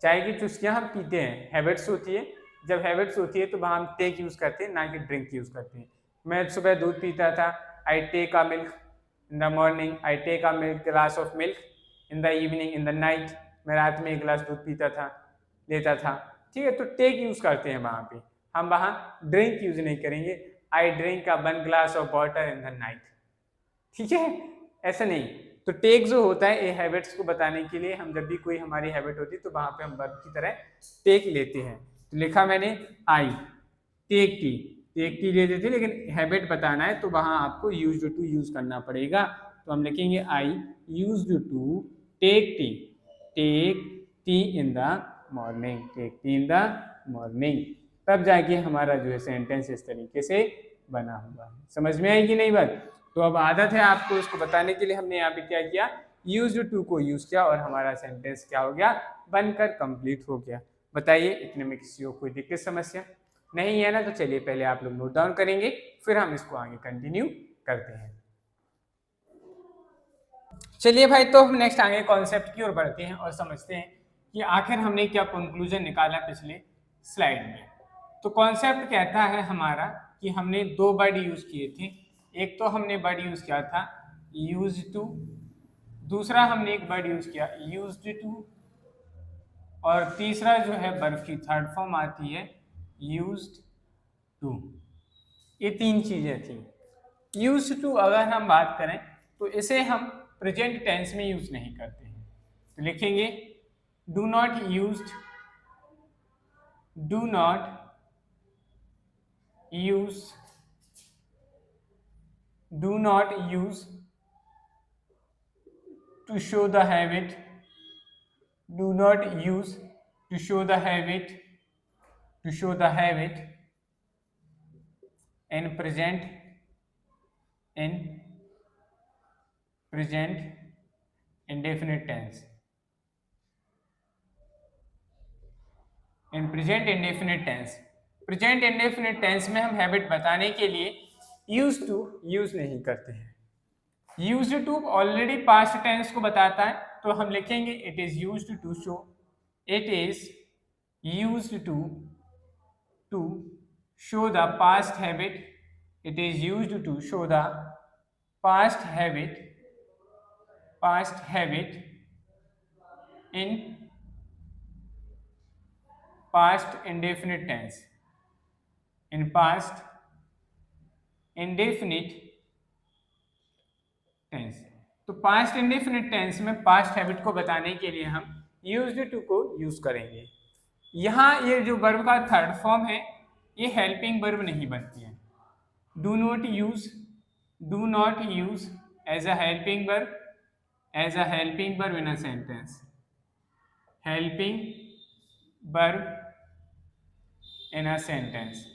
चाय की चुस्कियां हम पीते हैं, हैबिट्स होती है, जब हैबिट्स होती है तो वहाँ हम टेक यूज करते हैं, ना कि ड्रिंक यूज करते हैं। मैं सुबह दूध पीता था, I take a milk in the morning, I take a milk glass of milk in the evening, in the night. मैं रात में एक गिलास दूध पीता था, लेता था, ठीक है, तो टेक यूज करते हैं वहाँ पे, हम वहाँ ड्रिंक यूज नहीं करेंगे। I drink a 1 glass of water in the night, ठीक है, ऐसा नहीं। तो टेक जो होता है ये हैबिट्स को बताने के लिए, हम जब भी कोई हमारी हैबिट होती है तो वहां पे हम वर्ब की तरह टेक लेते हैं। तो लिखा मैंने I take tea, take tea ले देते, लेकिन हैबिट बताना है तो वहां आपको यूज टू यूज करना पड़ेगा। तो हम लिखेंगे I use to take tea, take tea in the morning, take tea in the morning. तब जाके हमारा जो है सेंटेंस इस तरीके से बना हुआ है। समझ में आई कि नहीं बात? तो अब आदत है आपको उसको बताने के लिए हमने यहाँ पे क्या किया, यूज टू को यूज किया और हमारा सेंटेंस क्या हो गया, बनकर कंप्लीट हो गया। बताइए इतने में किसी को कोई दिक्कत समस्या नहीं है ना? तो चलिए पहले आप लोग नोट डाउन करेंगे, फिर हम इसको आगे कंटिन्यू करते हैं। चलिए भाई, तो हम नेक्स्ट आगे कॉन्सेप्ट की ओर बढ़ते हैं और समझते हैं कि आखिर हमने क्या कंक्लूजन निकाला पिछले स्लाइड में। तो कॉन्सेप्ट कहता है हमारा कि हमने दो वर्ड यूज किए थे। एक तो हमने वर्ड यूज किया था यूज टू, दूसरा हमने एक वर्ड यूज किया यूज्ड टू, और तीसरा जो है वर्ब की थर्ड फॉर्म आती है यूज्ड टू। ये तीन चीजें थी। यूज्ड टू अगर हम बात करें तो इसे हम प्रेजेंट टेंस में यूज नहीं करते हैं, तो लिखेंगे do not used, do not use, do not use to show the habit, do not use to show the habit, to show the habit in present, in present indefinite tense, in present indefinite tense। Present indefinite tense में हम habit बताने के लिए use to use नहीं करते हैं। Use to already past tense को बताता है, तो हम लिखेंगे it is used to show, it is used to show the past habit, it is used to show the past habit, past habit in past indefinite tense, in past indefinite tense. तो past indefinite tense में past habit को बताने के लिए हम used to को use करेंगे। यहाँ ये जो वर्ब का थर्ड फॉर्म है ये हेल्पिंग वर्ब नहीं बनती है। Do not use, do not use as a helping verb, as a helping verb in a sentence, helping verb in a sentence.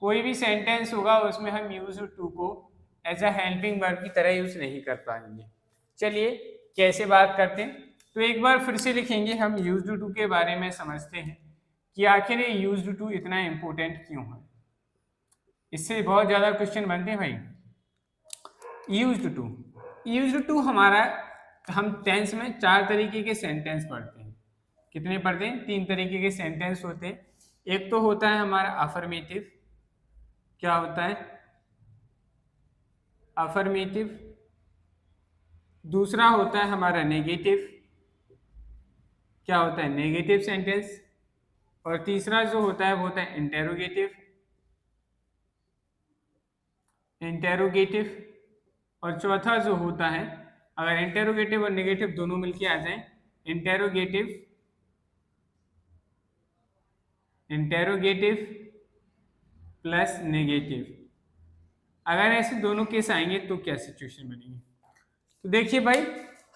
कोई भी सेंटेंस होगा उसमें हम यूज्ड टू को एज अ हेल्पिंग वर्ब की तरह यूज नहीं कर पाएंगे। चलिए कैसे बात करते हैं, तो एक बार फिर से लिखेंगे, हम यूज्ड टू के बारे में समझते हैं कि आखिर ये यूज्ड टू इतना इम्पोर्टेंट क्यों है। इससे बहुत ज़्यादा क्वेश्चन बनते हैं भाई। यूज्ड टू हमारा, हम टेंस में 4 तरीके के सेंटेंस पढ़ते हैं। कितने पढ़ते हैं? 3 तरीके के सेंटेंस होते हैं। एक तो होता है हमारा अफर्मेटिव। क्या होता है? अफर्मेटिव। दूसरा होता है हमारा नेगेटिव। क्या होता है? Negative sentence. और तीसरा जो होता है वो होता है इंटेरोगेटिव। और चौथा जो होता है, अगर इंटेरोगेटिव और नेगेटिव दोनों मिलके आ जाएं, इंटेरोगेटिव प्लस नेगेटिव, अगर ऐसे दोनों केस आएंगे तो क्या सिचुएशन बनेगी? तो देखिए भाई,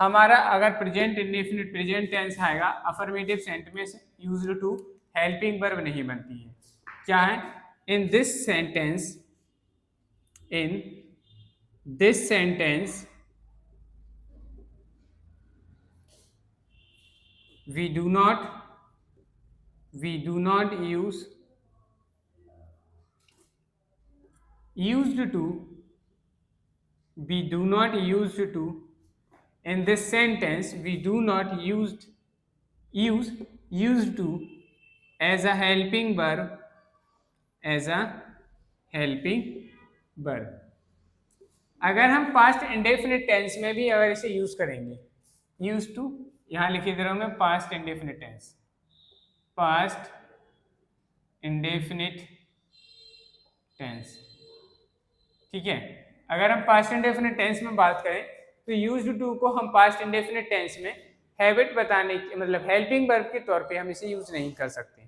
हमारा अगर प्रेजेंट इंडेफिनिट प्रेजेंट टेंस आएगा, affirmative sentence used to helping verb नहीं बनती है। क्या है? In this sentence we do not use used to in this sentence we do not use used to as a helping verb अगर हम past indefinite tense में भी अगर इसे यूज करेंगे, यूज टू यहां लिखे दे रहा हूं मैं, पास्ट इंडेफिनिट टेंस, ठीक है। अगर हम पास्ट इंडेफिनिट टेंस में बात करें तो यूज्ड टू को हम पास्ट इंडेफिनिट टेंस में हैबिट बताने की, मतलब हेल्पिंग वर्ब के तौर पे हम इसे यूज नहीं कर सकते।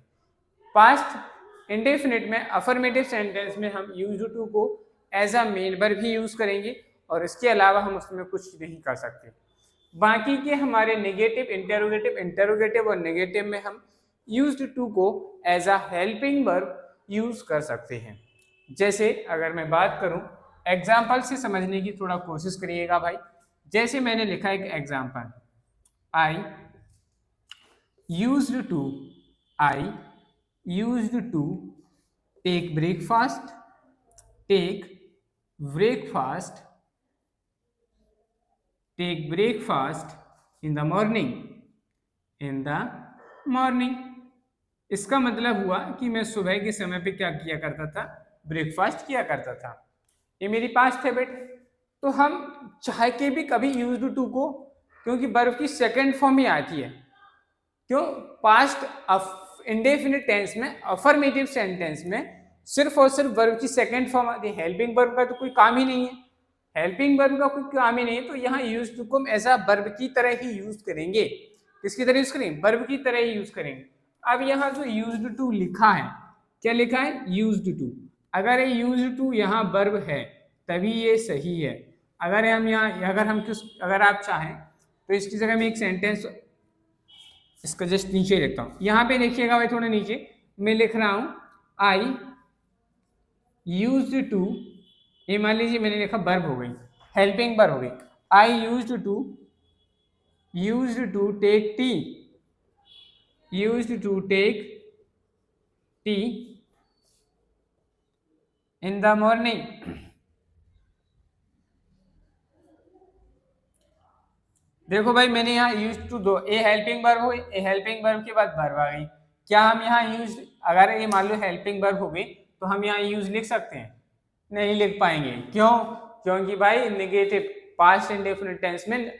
पास्ट इंडेफिनिट में अफर्मेटिव सेंटेंस में हम यूज्ड टू को एज अ मेन वर्ब ही यूज करेंगे और इसके अलावा हम उसमें कुछ नहीं कर सकते। बाकी के हमारे नेगेटिव, इंटेरोगेटिव और नेगेटिव में हम यूज्ड टू को as a helping verb use कर सकते हैं। जैसे अगर मैं बात करूं, एग्जाम्पल से समझने की थोड़ा कोशिश करिएगा भाई। जैसे मैंने लिखा एक example, I used to take breakfast in the morning। इसका मतलब हुआ कि मैं सुबह के समय पे क्या किया करता था? ब्रेकफास्ट किया करता था। ये मेरी पास्ट हैबिट। तो हम चाह के भी कभी यूज्ड टू को, क्योंकि वर्ब की सेकंड फॉर्म ही आती है, क्यों? पास्ट इंडेफिनिट टेंस में, अफर्मेटिव सेंटेंस में सिर्फ और सिर्फ वर्ब की सेकंड फॉर्म आती है। हेल्पिंग वर्ब का तो कोई काम ही नहीं है, तो यहाँ यूज्ड टू को एज अ वर्ब की तरह ही यूज करेंगे। किसकी तरह यूज करेंगे? वर्ब की तरह ही यूज करेंगे। अब यहाँ जो यूज्ड टू लिखा है, क्या लिखा है? Used to. अगर ये यूज्ड टू यहाँ वर्ब है तभी ये सही है। अगर आप चाहें तो इसकी जगह में एक सेंटेंस, इसका जस्ट नीचे लिखता हूँ। यहाँ पे देखिएगा भाई, थोड़ा नीचे मैं लिख रहा हूँ, आई यूज्ड टू, ये मान लीजिए मैंने लिखा वर्ब हो गई, हेल्पिंग वर्ब हो गई। I used to take tea in the morning. देखो भाई, मैंने यहाँ यूज टू दो, ए हेल्पिंग वर्ब हो गई, ए हेल्पिंग वर्ब के बाद वर्ब आ गई। क्या हम यहाँ यूज, अगर ये मान लो हेल्पिंग वर्ब हो गई तो हम यहाँ यूज लिख सकते हैं? नहीं लिख पाएंगे। क्यों? क्योंकि भाई नेगेटिव, पास्ट इंडेफिनिट टेंस में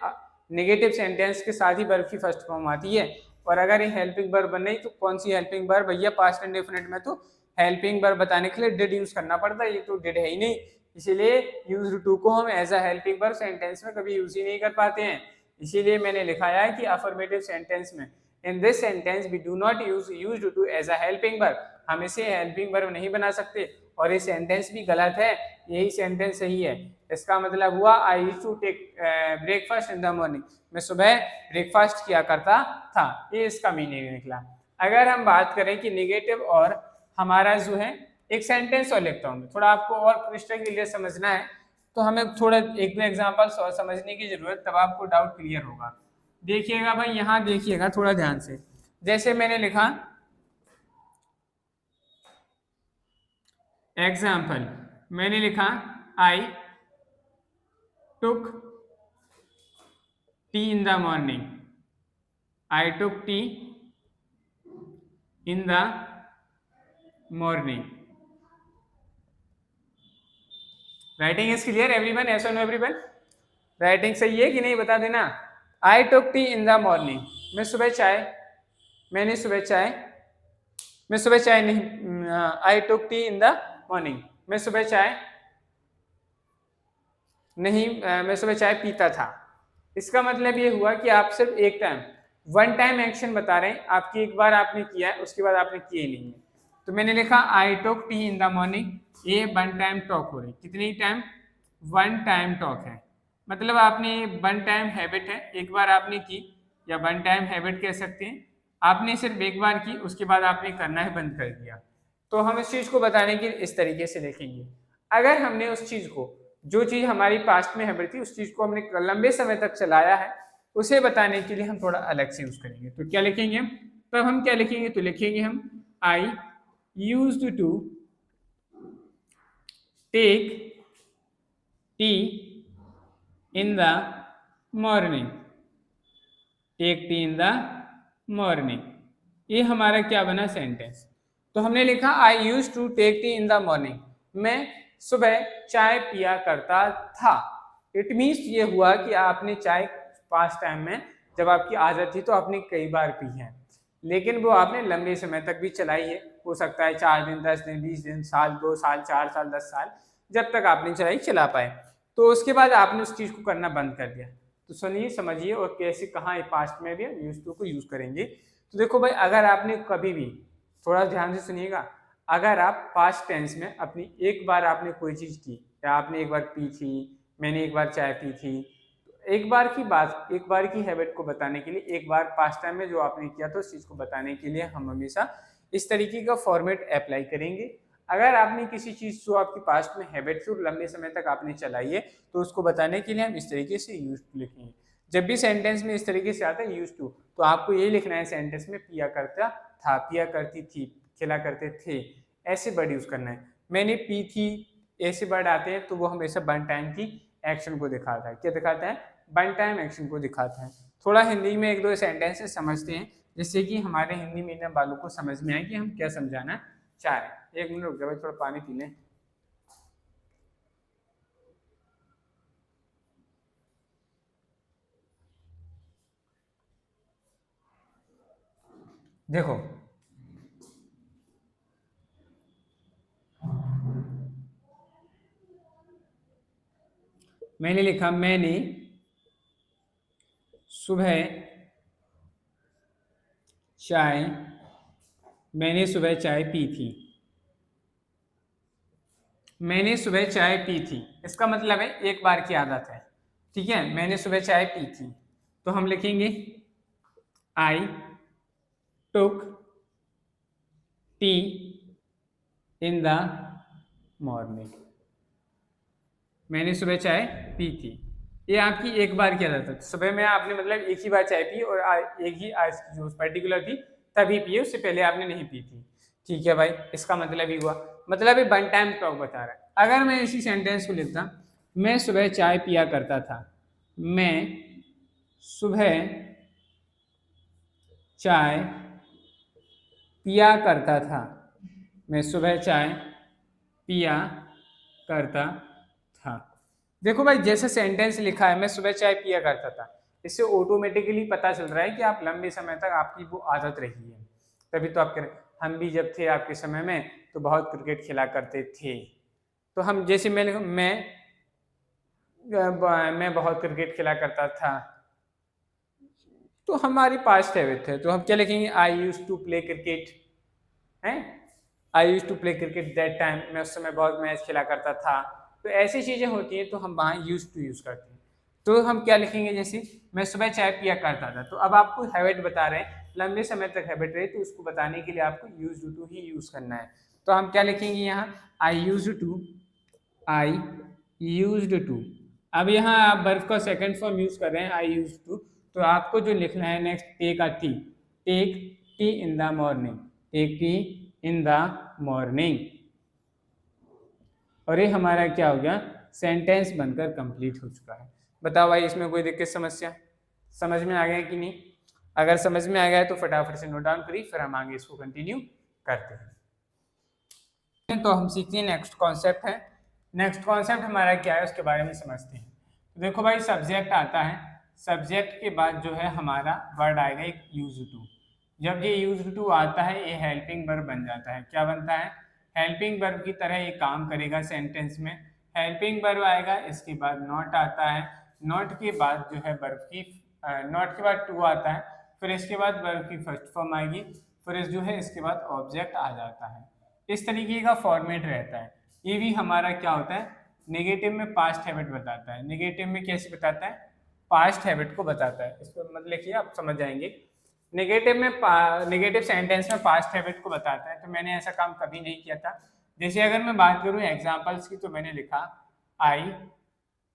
नेगेटिव सेंटेंस के साथ ही वर्ब की फर्स्ट फॉर्म आती है। और अगर ये हेल्पिंग वर्ब बन रही तो कौन सी हेल्पिंग वर्ब भैया? पास्ट इंडेफिनिट में तो हेल्पिंग वर्ब बताने के लिए डिड यूज करना पड़ता है, ये तो डिड है ही नहीं। इसीलिए यूज्ड टू को हम as a helping verb sentence में कभी यूज ही नहीं कर पाते हैं। इसीलिए मैंने लिखाया है कि अफर्मेटिव सेंटेंस में, in this sentence we do not use used to as a helping verb, हम इसे हेल्पिंग वर्ब नहीं बना सकते। और ये सेंटेंस भी गलत है, यही सेंटेंस सही है। इसका मतलब हुआ I used to take breakfast in the morning, मैं सुबह ब्रेकफास्ट किया करता था, ये इसका मीनिंग निकला। अगर हम बात करें कि निगेटिव और हमारा जो है, एक सेंटेंस और लिखता हूँ, थोड़ा आपको और क्रिस्टल क्लियर समझना है तो हमें थोड़ा एक दो एग्जांपल्स और समझने की जरूरत, तब आपको डाउट क्लियर होगा। देखिएगा भाई, यहाँ देखिएगा थोड़ा ध्यान से। जैसे मैंने लिखा एग्जाम्पल, मैंने लिखा I took tea in the morning, I took tea in the morning. Writing is clear everyone, yes और नो एवरीवन? राइटिंग सही है कि नहीं बता देना। I took tea in the morning, मैं सुबह चाय, मैंने सुबह चाय, मैं सुबह चाय नहीं, आई took tea in the morning, मैं सुबह चाय नहीं, मैं सुबह चाय पीता था। इसका मतलब ये हुआ कि आप सिर्फ एक टाइम, वन टाइम एक्शन बता रहे हैं, आपकी एक बार आपने किया है, उसके बाद आपने किया ही नहीं है। तो मैंने लिखा I took tea in the morning, ये वन टाइम टॉक हो रही, कितनी टाइम? वन टाइम टॉक है, मतलब आपने वन टाइम हैबिट है, एक बार आपने की, या वन टाइम हैबिट कह सकते हैं, आपने सिर्फ एक बार की, उसके बाद आपने करना है बंद कर दिया। तो हम इस चीज़ को बताने के इस तरीके से लिखेंगे। अगर हमने उस चीज़ को, जो चीज़ हमारी पास्ट में हैबिट थी, उस चीज़ को हमने लंबे समय तक चलाया है, उसे बताने के लिए हम थोड़ा अलग से यूज करेंगे। तो क्या लिखेंगे हम? तब हम क्या लिखेंगे? तो लिखेंगे हम I used to take tea in the morning, take tea in the morning, ये हमारा क्या बना? सेंटेंस। तो हमने लिखा I used to take tea in the morning, मैं सुबह चाय पिया करता था। इट मीन्स ये हुआ कि आपने चाय पास्ट टाइम में, जब आपकी आदत थी तो आपने कई बार पी है, लेकिन वो आपने लंबे समय तक भी चलाई है, हो सकता है 4 दिन, 10 दिन, 20 दिन, साल, 2 साल, 4 साल, 10 साल, जब तक आपने चलाई चला पाए। तो उसके बाद आपने उस चीज़ को करना बंद कर दिया। तो सुनिए, समझिए, और कैसे, कहाँ पास्ट में भी यूज टू को यूज करेंगे। तो देखो भाई, अगर आपने कभी भी, थोड़ा ध्यान से सुनिएगा, अगर आप पास्ट टेंस में अपनी एक बार आपने कोई चीज़ की, या आपने एक बार पी थी, मैंने एक बार चाय पी थी, एक बार की बात, एक बार की हैबिट को बताने के लिए, एक बार पास्ट टाइम में जो आपने किया तो उस चीज़ को बताने के लिए हम हमेशा इस तरीके का फॉर्मेट अप्लाई करेंगे। अगर आपने किसी चीज़ जो आपकी पास्ट में हैबिट थी और लंबे समय तक आपने चलाई है, तो उसको बताने के लिए हम इस तरीके से यूज टू लिखेंगे। जब भी सेंटेंस में इस तरीके से आता है यूज टू, तो आपको यही लिखना है सेंटेंस में, पिया करता था, पिया करती थी, खिला करते थे, ऐसे वर्ड यूज करना है। मैंने पी थी, ऐसे वर्ड आते हैं तो वो हमेशा वन टाइम की एक्शन को दिखाता है। क्या दिखाता है? वन टाइम एक्शन को दिखाता है। थोड़ा हिंदी में एक दो सेंटेंसेस समझते हैं, जिससे कि हमारे हिंदी मीडियम वालों को समझ में आए कि हम क्या समझाना चाह रहे हैं। एक मिनट रुक जाओ, थोड़ा पानी पी लें। देखो, मैंने लिखा मैंने सुबह चाय, मैंने सुबह चाय पी थी, मैंने सुबह चाय पी थी, इसका मतलब है एक बार की आदत है। ठीक है, मैंने सुबह चाय पी थी, तो हम लिखेंगे आई took tea in the morning, मैंने सुबह चाय पी थी। ये आपकी एक बार की आदत है। सुबह में आपने मतलब एक ही बार चाय पी, और एक ही आज जो पर्टिकुलर थी तभी पिए, उससे पहले आपने नहीं पी थी। ठीक है भाई, इसका मतलब ही हुआ, मतलब ये वन टाइम टॉक बता रहा है। अगर मैं इसी सेंटेंस को लिखता, मैं सुबह चाय पिया करता था, मैं सुबह चाय पिया करता था, मैं सुबह चाय पिया करता था। देखो भाई, जैसे सेंटेंस लिखा है मैं सुबह चाय पिया करता था, इससे ऑटोमेटिकली पता चल रहा है कि आप लंबे समय तक आपकी वो आदत रही है। तभी तो आप करें, हम भी जब थे आपके समय में तो बहुत क्रिकेट खेला करते थे। तो हम जैसे मैं बहुत क्रिकेट खेला करता था, तो हमारी पास्ट हैबिट है, तो हम क्या लिखेंगे? I used to play cricket है। I use to play cricket that time, मैं उस समय बहुत मैच खेला करता था। तो ऐसी चीज़ें होती हैं तो हम वहाँ यूज टू यूज़ करते हैं। तो हम क्या लिखेंगे, जैसे मैं सुबह चाय पिया करता था, तो अब आपको हैबिट बता रहे हैं, लंबे समय तक हैबिट रहे तो उसको बताने के लिए आपको यूज टू ही यूज़ करना है। तो हम क्या लिखेंगे यहाँ, I use to, I used to. अब यहाँ आप वर्ब का सेकंड फॉर्म यूज कर रहे हैं, आई यूज टू, तो आपको जो लिखना है next, take a tea, take tea in the morning, take tea in the morning. और ये हमारा क्या हो गया, सेंटेंस बनकर कंप्लीट हो चुका है। बताओ भाई इसमें कोई दिक्कत समस्या, समझ में आ गया कि नहीं? अगर समझ में आ गया है तो फटाफट से नोट डाउन करिए, फिर हम आगे इसको कंटिन्यू करते हैं। तो हम सीखते हैं नेक्स्ट कॉन्सेप्ट है। नेक्स्ट कॉन्सेप्ट हमारा क्या है उसके बारे में समझते हैं। तो देखो भाई, सब्जेक्ट आता है, सब्जेक्ट के बाद जो है हमारा वर्ड आएगा एक यूज टू। जब ये यूज टू आता है ये हेल्पिंग वर्ब बन जाता है। क्या बनता है, हेल्पिंग वर्ब की तरह ये काम करेगा सेंटेंस में। हेल्पिंग वर्ब आएगा, इसके बाद नॉट आता है, नॉट के बाद जो है वर्ब की, नॉट के बाद टू आता है, फिर इसके बाद वर्ब की फर्स्ट फॉर्म आएगी, फिर जो है इसके बाद ऑब्जेक्ट आ जाता है। इस तरीके का फॉर्मेट रहता है। ये भी हमारा क्या होता है, नेगेटिव में पास्ट हैबिट बताता है। नेगेटिव में कैसे बताता है, पास्ट हैबिट को बताता है। इसको मतलब लिखिए, आप समझ जाएंगे। नेगेटिव में नेगेटिव सेंटेंस में पास्ट हैबिट को बताता है। तो मैंने ऐसा काम कभी नहीं किया था। जैसे अगर मैं बात करूं एग्जांपल्स की, तो मैंने लिखा I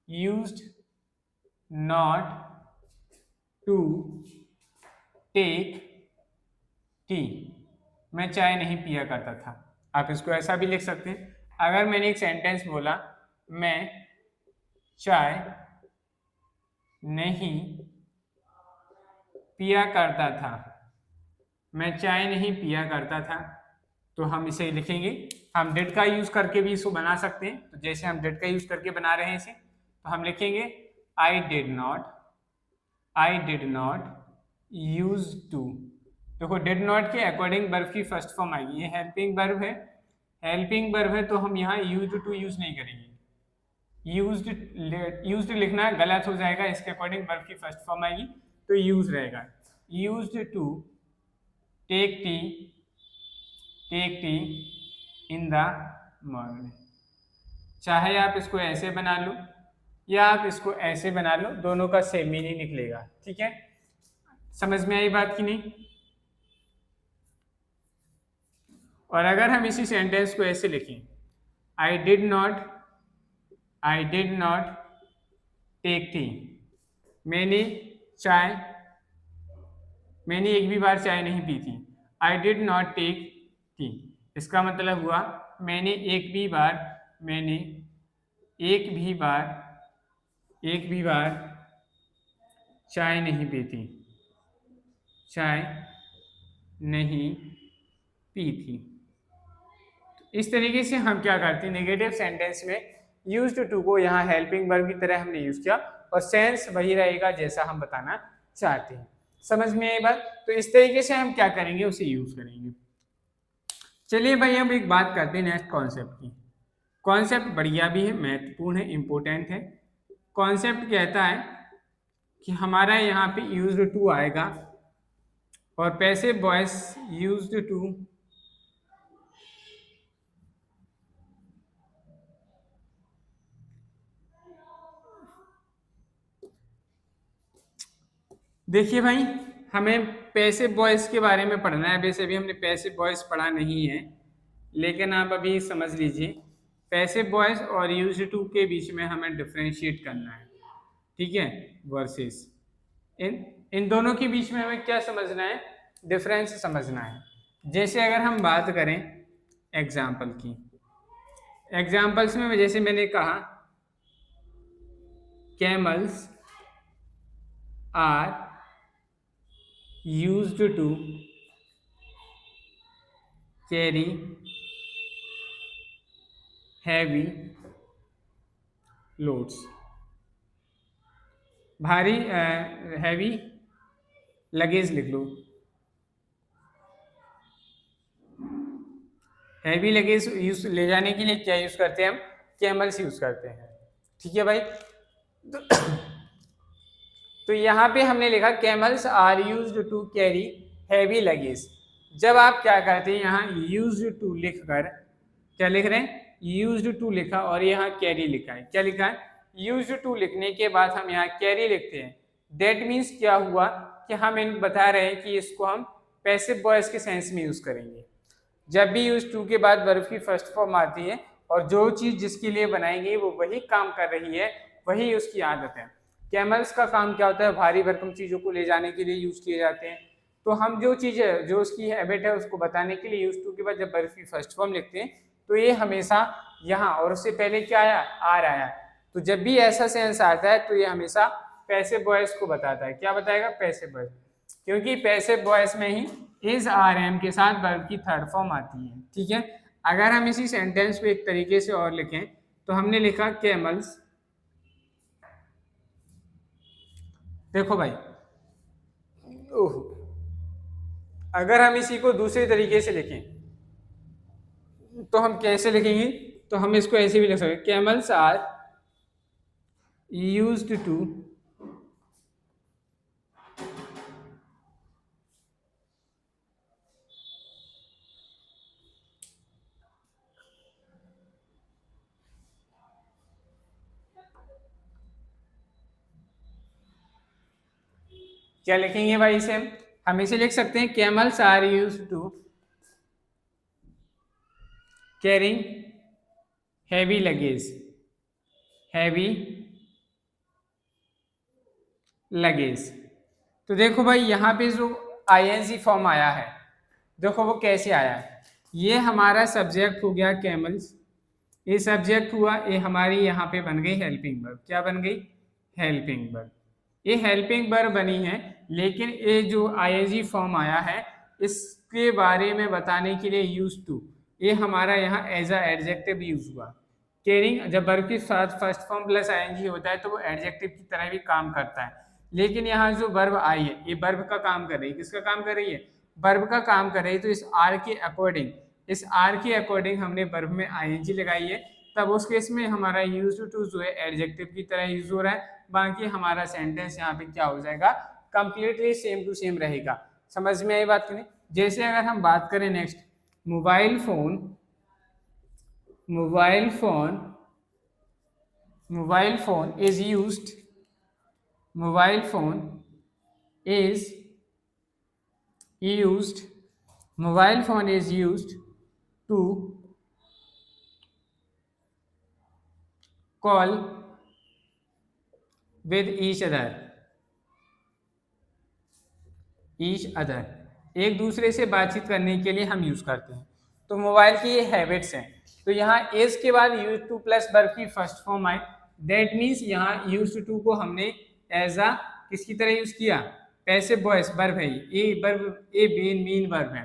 used not to take tea, मैं चाय नहीं पिया करता था। आप इसको ऐसा भी लिख सकते हैं। अगर मैंने एक सेंटेंस बोला, मैं चाय नहीं पिया करता था, मैं चाय नहीं पिया करता था, तो हम इसे लिखेंगे। हम डिड का यूज करके भी इसको बना सकते हैं। तो जैसे हम डिड का यूज करके बना रहे हैं इसे, तो हम लिखेंगे I did not use to. देखो डिड नॉट के अकॉर्डिंग वर्ब की फर्स्ट फॉर्म आएगी। ये हेल्पिंग वर्ब है, हेल्पिंग वर्ब है, तो हम यहाँ यूज टू यूज नहीं करेंगे। यूज्ड लिखना गलत हो जाएगा, इसके अकॉर्डिंग वर्ब की फर्स्ट फॉर्म आएगी, तो यूज रहेगा। Used to take tea in the morning. चाहे आप इसको ऐसे बना लो या आप इसको ऐसे बना लो, दोनों का सेम मीनिंग निकलेगा। ठीक है, समझ में आई बात की नहीं? और अगर हम इसी सेंटेंस को ऐसे लिखें, I did not take tea, मैंने एक भी बार चाय नहीं पी थी। I did not take tea, इसका मतलब हुआ मैंने एक भी बार चाय नहीं पी थी, तो इस तरीके से हम क्या करते हैं, नेगेटिव सेंटेंस में यूज्ड टू को यहाँ हेल्पिंग वर्ब की तरह हमने यूज किया और सेंस वही रहेगा जैसा हम बताना चाहते हैं। समझ में आई बात? तो इस तरीके से हम क्या करेंगे, उसे यूज करेंगे। चलिए भाई, हम एक बात करते हैं नेक्स्ट कॉन्सेप्ट की। कॉन्सेप्ट बढ़िया भी है, महत्वपूर्ण है, इंपॉर्टेंट है। कॉन्सेप्ट कहता है कि हमारा यहाँ पे यूज्ड टू आएगा और पैसिव वॉइस यूज्ड टू देखिए भाई, हमें पैसिव वॉइस के बारे में पढ़ना है। वैसे भी हमने पैसिव वॉइस पढ़ा नहीं है, लेकिन आप अभी समझ लीजिए पैसिव वॉइस और यूज्ड टू के बीच में हमें डिफरेंशिएट करना है। ठीक है, वर्सेस इन दोनों के बीच में हमें क्या समझना है, डिफरेंस समझना है। जैसे अगर हम बात करें एग्जाम्पल की, एग्जाम्पल्स में जैसे मैंने कहा camels are used to carry heavy loads, भारी हैवी लगेज लिख लो। हैवी लगेज यूज ले जाने के लिए क्या यूज करते हैं हम, कैमल्स यूज करते हैं। ठीक है भाई, तो यहाँ पे हमने लिखा camels are used to carry heavy luggage. जब आप क्या करते हैं यहाँ यूज्ड टू लिख कर, क्या लिख रहे हैं, यूज्ड टू लिखा और यहाँ कैरी लिखा है, क्या लिखा है, यूज्ड टू लिखने के बाद हम यहाँ कैरी लिखते हैं। दैट मीन्स क्या हुआ कि हम इन बता रहे हैं कि इसको हम पैसिव वॉइस के सेंस में यूज करेंगे। जब भी यूज टू के बाद वर्ब की फर्स्ट फॉर्म आती है और जो चीज जिसके लिए बनाएंगे वो वही काम कर रही है, वही उसकी आदत है। कैमल्स का काम क्या होता है, भारी भरकम चीजों को ले जाने के लिए यूज किए जाते हैं। तो हम जो चीज है, जो उसकी हैबिट है, उसको बताने के लिए यूज टू के बाद जब वर्ब की फर्स्ट फॉर्म लिखते हैं तो ये हमेशा यहाँ और उससे पहले क्या आया, आर आया। तो जब भी ऐसा सेंस आता है तो ये हमेशा पैसिव वॉइस को बताता है। क्या बताएगा, पैसिव वॉइस, क्योंकि पैसिव वॉइस में ही इज आर एम के साथ वर्ब की थर्ड फॉर्म आती है। ठीक है, अगर हम इसी सेंटेंस को एक तरीके से और लिखें तो हमने लिखा कैमल्स, देखो भाई, ओह, अगर हम इसी को दूसरे तरीके से लिखें तो हम कैसे लिखेंगे, तो हम इसको ऐसे भी लिख सकते हैं, कैमल्स आर यूज्ड टू क्या लिखेंगे भाई इसे, हम इसे लिख सकते हैं camels are used to carrying heavy luggage, heavy luggage. तो देखो भाई यहाँ पे जो आईएनजी फॉर्म आया है, देखो वो कैसे आया है, ये हमारा सब्जेक्ट हो गया कैमल्स, ये सब्जेक्ट हुआ, ये हमारी यहाँ पे बन गई हेल्पिंग वर्ब, क्या बन गई, हेल्पिंग वर्ब। ये हेल्पिंग वर्ब बनी है, लेकिन ये जो आईएनजी फॉर्म आया है इसके बारे में बताने के लिए यूज टू, ये हमारा यहाँ एज अ एडजेक्टिव यूज हुआ। केयरिंग जब वर्ब के साथ फर्स्ट फॉर्म प्लस आईएनजी होता है तो वो एडजेक्टिव की तरह भी काम करता है, लेकिन यहाँ जो वर्ब आई है ये वर्ब का काम कर रही है, किसका काम कर रही है, वर्ब का काम कर रही है। तो इस आर के अकॉर्डिंग, इस आर के अकॉर्डिंग हमने वर्ब में आईएनजी लगाई है, तब उस केस में हमारा यूज टू जो है एडजेक्टिव की तरह यूज हो रहा है। बाकी हमारा सेंटेंस यहाँ पे क्या हो जाएगा, कंप्लीटली सेम टू सेम रहेगा। समझ में आई बात की नहीं। जैसे अगर हम बात करें next, mobile phone, mobile phone, mobile phone is used, mobile phone is used, mobile phone is used to call with each other, each other, एक दूसरे से बातचीत करने के लिए हम यूज करते हैं। तो मोबाइल की ये हैबिट्स हैं। तो यहाँ एज के बाद यूज टू प्लस वर्ब की first form I, that means यहाँ यूज टू को हमने एज अ किसकी तरह यूज किया, पैसिव वॉइस वर्ब है, ये वर्ब, ये मेन वर्ब है।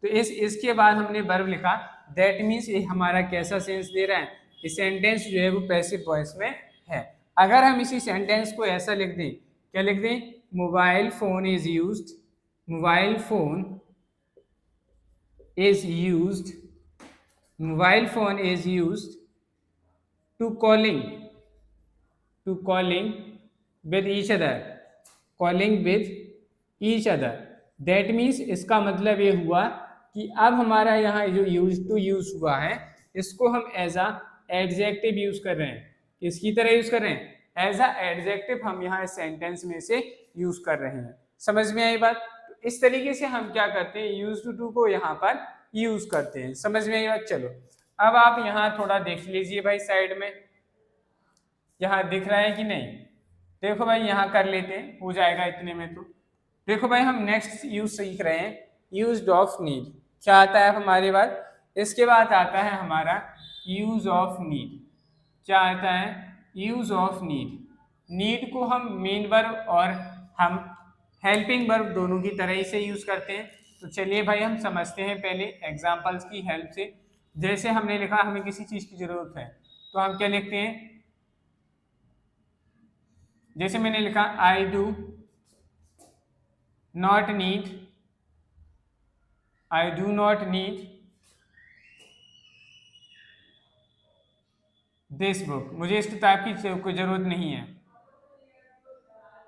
तो इसके बाद हमने वर्ब लिखा, दैट मीन्स ये हमारा कैसा सेंस दे रहा है, ये सेंटेंस जो है वो पैसिव वॉइस में है। अगर हम इसी सेंटेंस को ऐसा लिख दें, क्या लिख दें, mobile phone is used, mobile phone is used, mobile phone is used to calling, to calling with each other, calling with each other. That means इसका मतलब ये हुआ कि अब हमारा यहाँ जो यूज टू यूज हुआ है इसको हम एज अ एडजेक्टिव यूज कर रहे हैं। किसकी तरह यूज कर रहे हैं, एज अ एडजेक्टिव हम यहाँ इस सेंटेंस में से यूज कर रहे हैं। समझ में आई बात। तो इस तरीके से हम क्या करते हैं, यूज टू को यहाँ पर यूज करते हैं। समझ में आई बात। चलो अब आप यहाँ थोड़ा देख लीजिए भाई, साइड में यहाँ दिख रहा है कि नहीं, देखो भाई यहाँ कर लेते हैं, हो जाएगा इतने में। तो देखो भाई हम नेक्स्ट यूज सीख रहे हैं, यूज ऑफ नीड। क्या आता है हमारे बाद, इसके बाद आता है हमारा यूज ऑफ नीड। क्या आता है, यूज ऑफ नीड। नीड को हम मेन वर्ब और हम हेल्पिंग वर्ब दोनों की तरह ही से यूज करते हैं। तो चलिए भाई हम समझते हैं पहले एग्जाम्पल्स की हेल्प से। जैसे हमने लिखा हमें किसी चीज की जरूरत है, तो हम क्या लिखते हैं, जैसे मैंने लिखा I do not need, I do not need this book, मुझे इस किताब की कोई जरूरत नहीं है,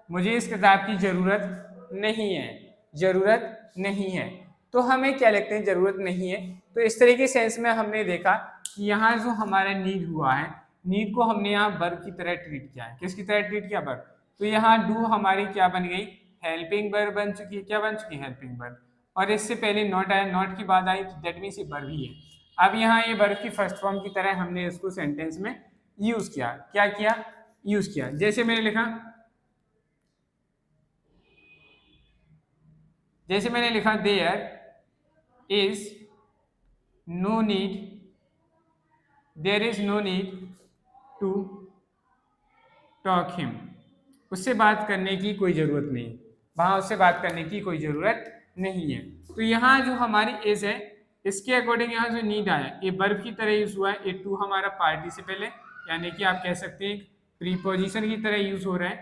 मुझे इस किताब की जरूरत नहीं है, जरूरत नहीं है। तो हमें क्या लिखने की जरूरत नहीं है। तो इस तरह के सेंस में हमने देखा कि यहाँ जो हमारा नीड हुआ है, नीड को हमने यहाँ वर्ब की तरह ट्रीट किया है। किसकी तरह ट्रीट किया? वर्ब। तो यहाँ डू हमारी क्या बन गई? हेल्पिंग वर्ब बन चुकी है। क्या बन चुकी है? Helping verb. और इससे पहले नॉट आया, नॉट की बात आई तो दैट मीन्स ये वर्ब ही है। अब यहाँ ये वर्ब की फर्स्ट फॉर्म की तरह हमने इसको सेंटेंस में यूज किया। क्या किया? यूज किया। जैसे मैंने लिखा, जैसे मैंने लिखा there is no need, there is no need to talk him. उससे बात करने की कोई ज़रूरत नहीं, वहाँ उससे बात करने की कोई ज़रूरत नहीं है। तो यहाँ जो हमारी इज है, इसके अकॉर्डिंग यहाँ जो नीड आया ये वर्ब की तरह यूज हुआ है। ये टू हमारा पार्टिसिपल है, यानी कि आप कह सकते हैं प्रीपोजिशन की तरह यूज हो रहा है,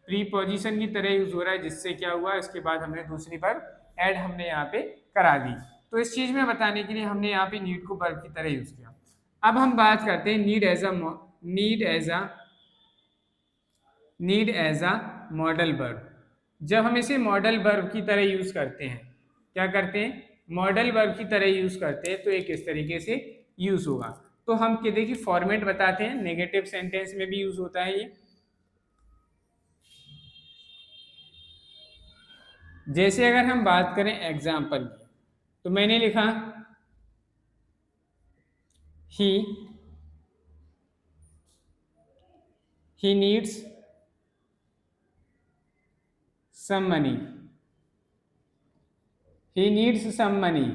प्रीपोजिशन की तरह यूज हो रहा है, जिससे क्या हुआ इसके बाद हमने दूसरी वर्ब ऐड हमने यहाँ पे करा दी। तो इस चीज़ में बताने के लिए हमने यहाँ पे नीड को वर्ब की तरह यूज किया। अब हम बात करते हैं need as a modal verb. जब हम इसे मॉडल वर्ब की तरह यूज करते हैं, क्या करते हैं? मॉडल वर्ब की तरह यूज करते हैं, तो एक इस तरीके से यूज होगा। तो हम क्या देखिए फॉर्मेट बताते हैं, नेगेटिव सेंटेंस में भी यूज होता है ये। जैसे अगर हम बात करें एग्जाम्पल की, तो मैंने लिखा he needs some money, he needs some money,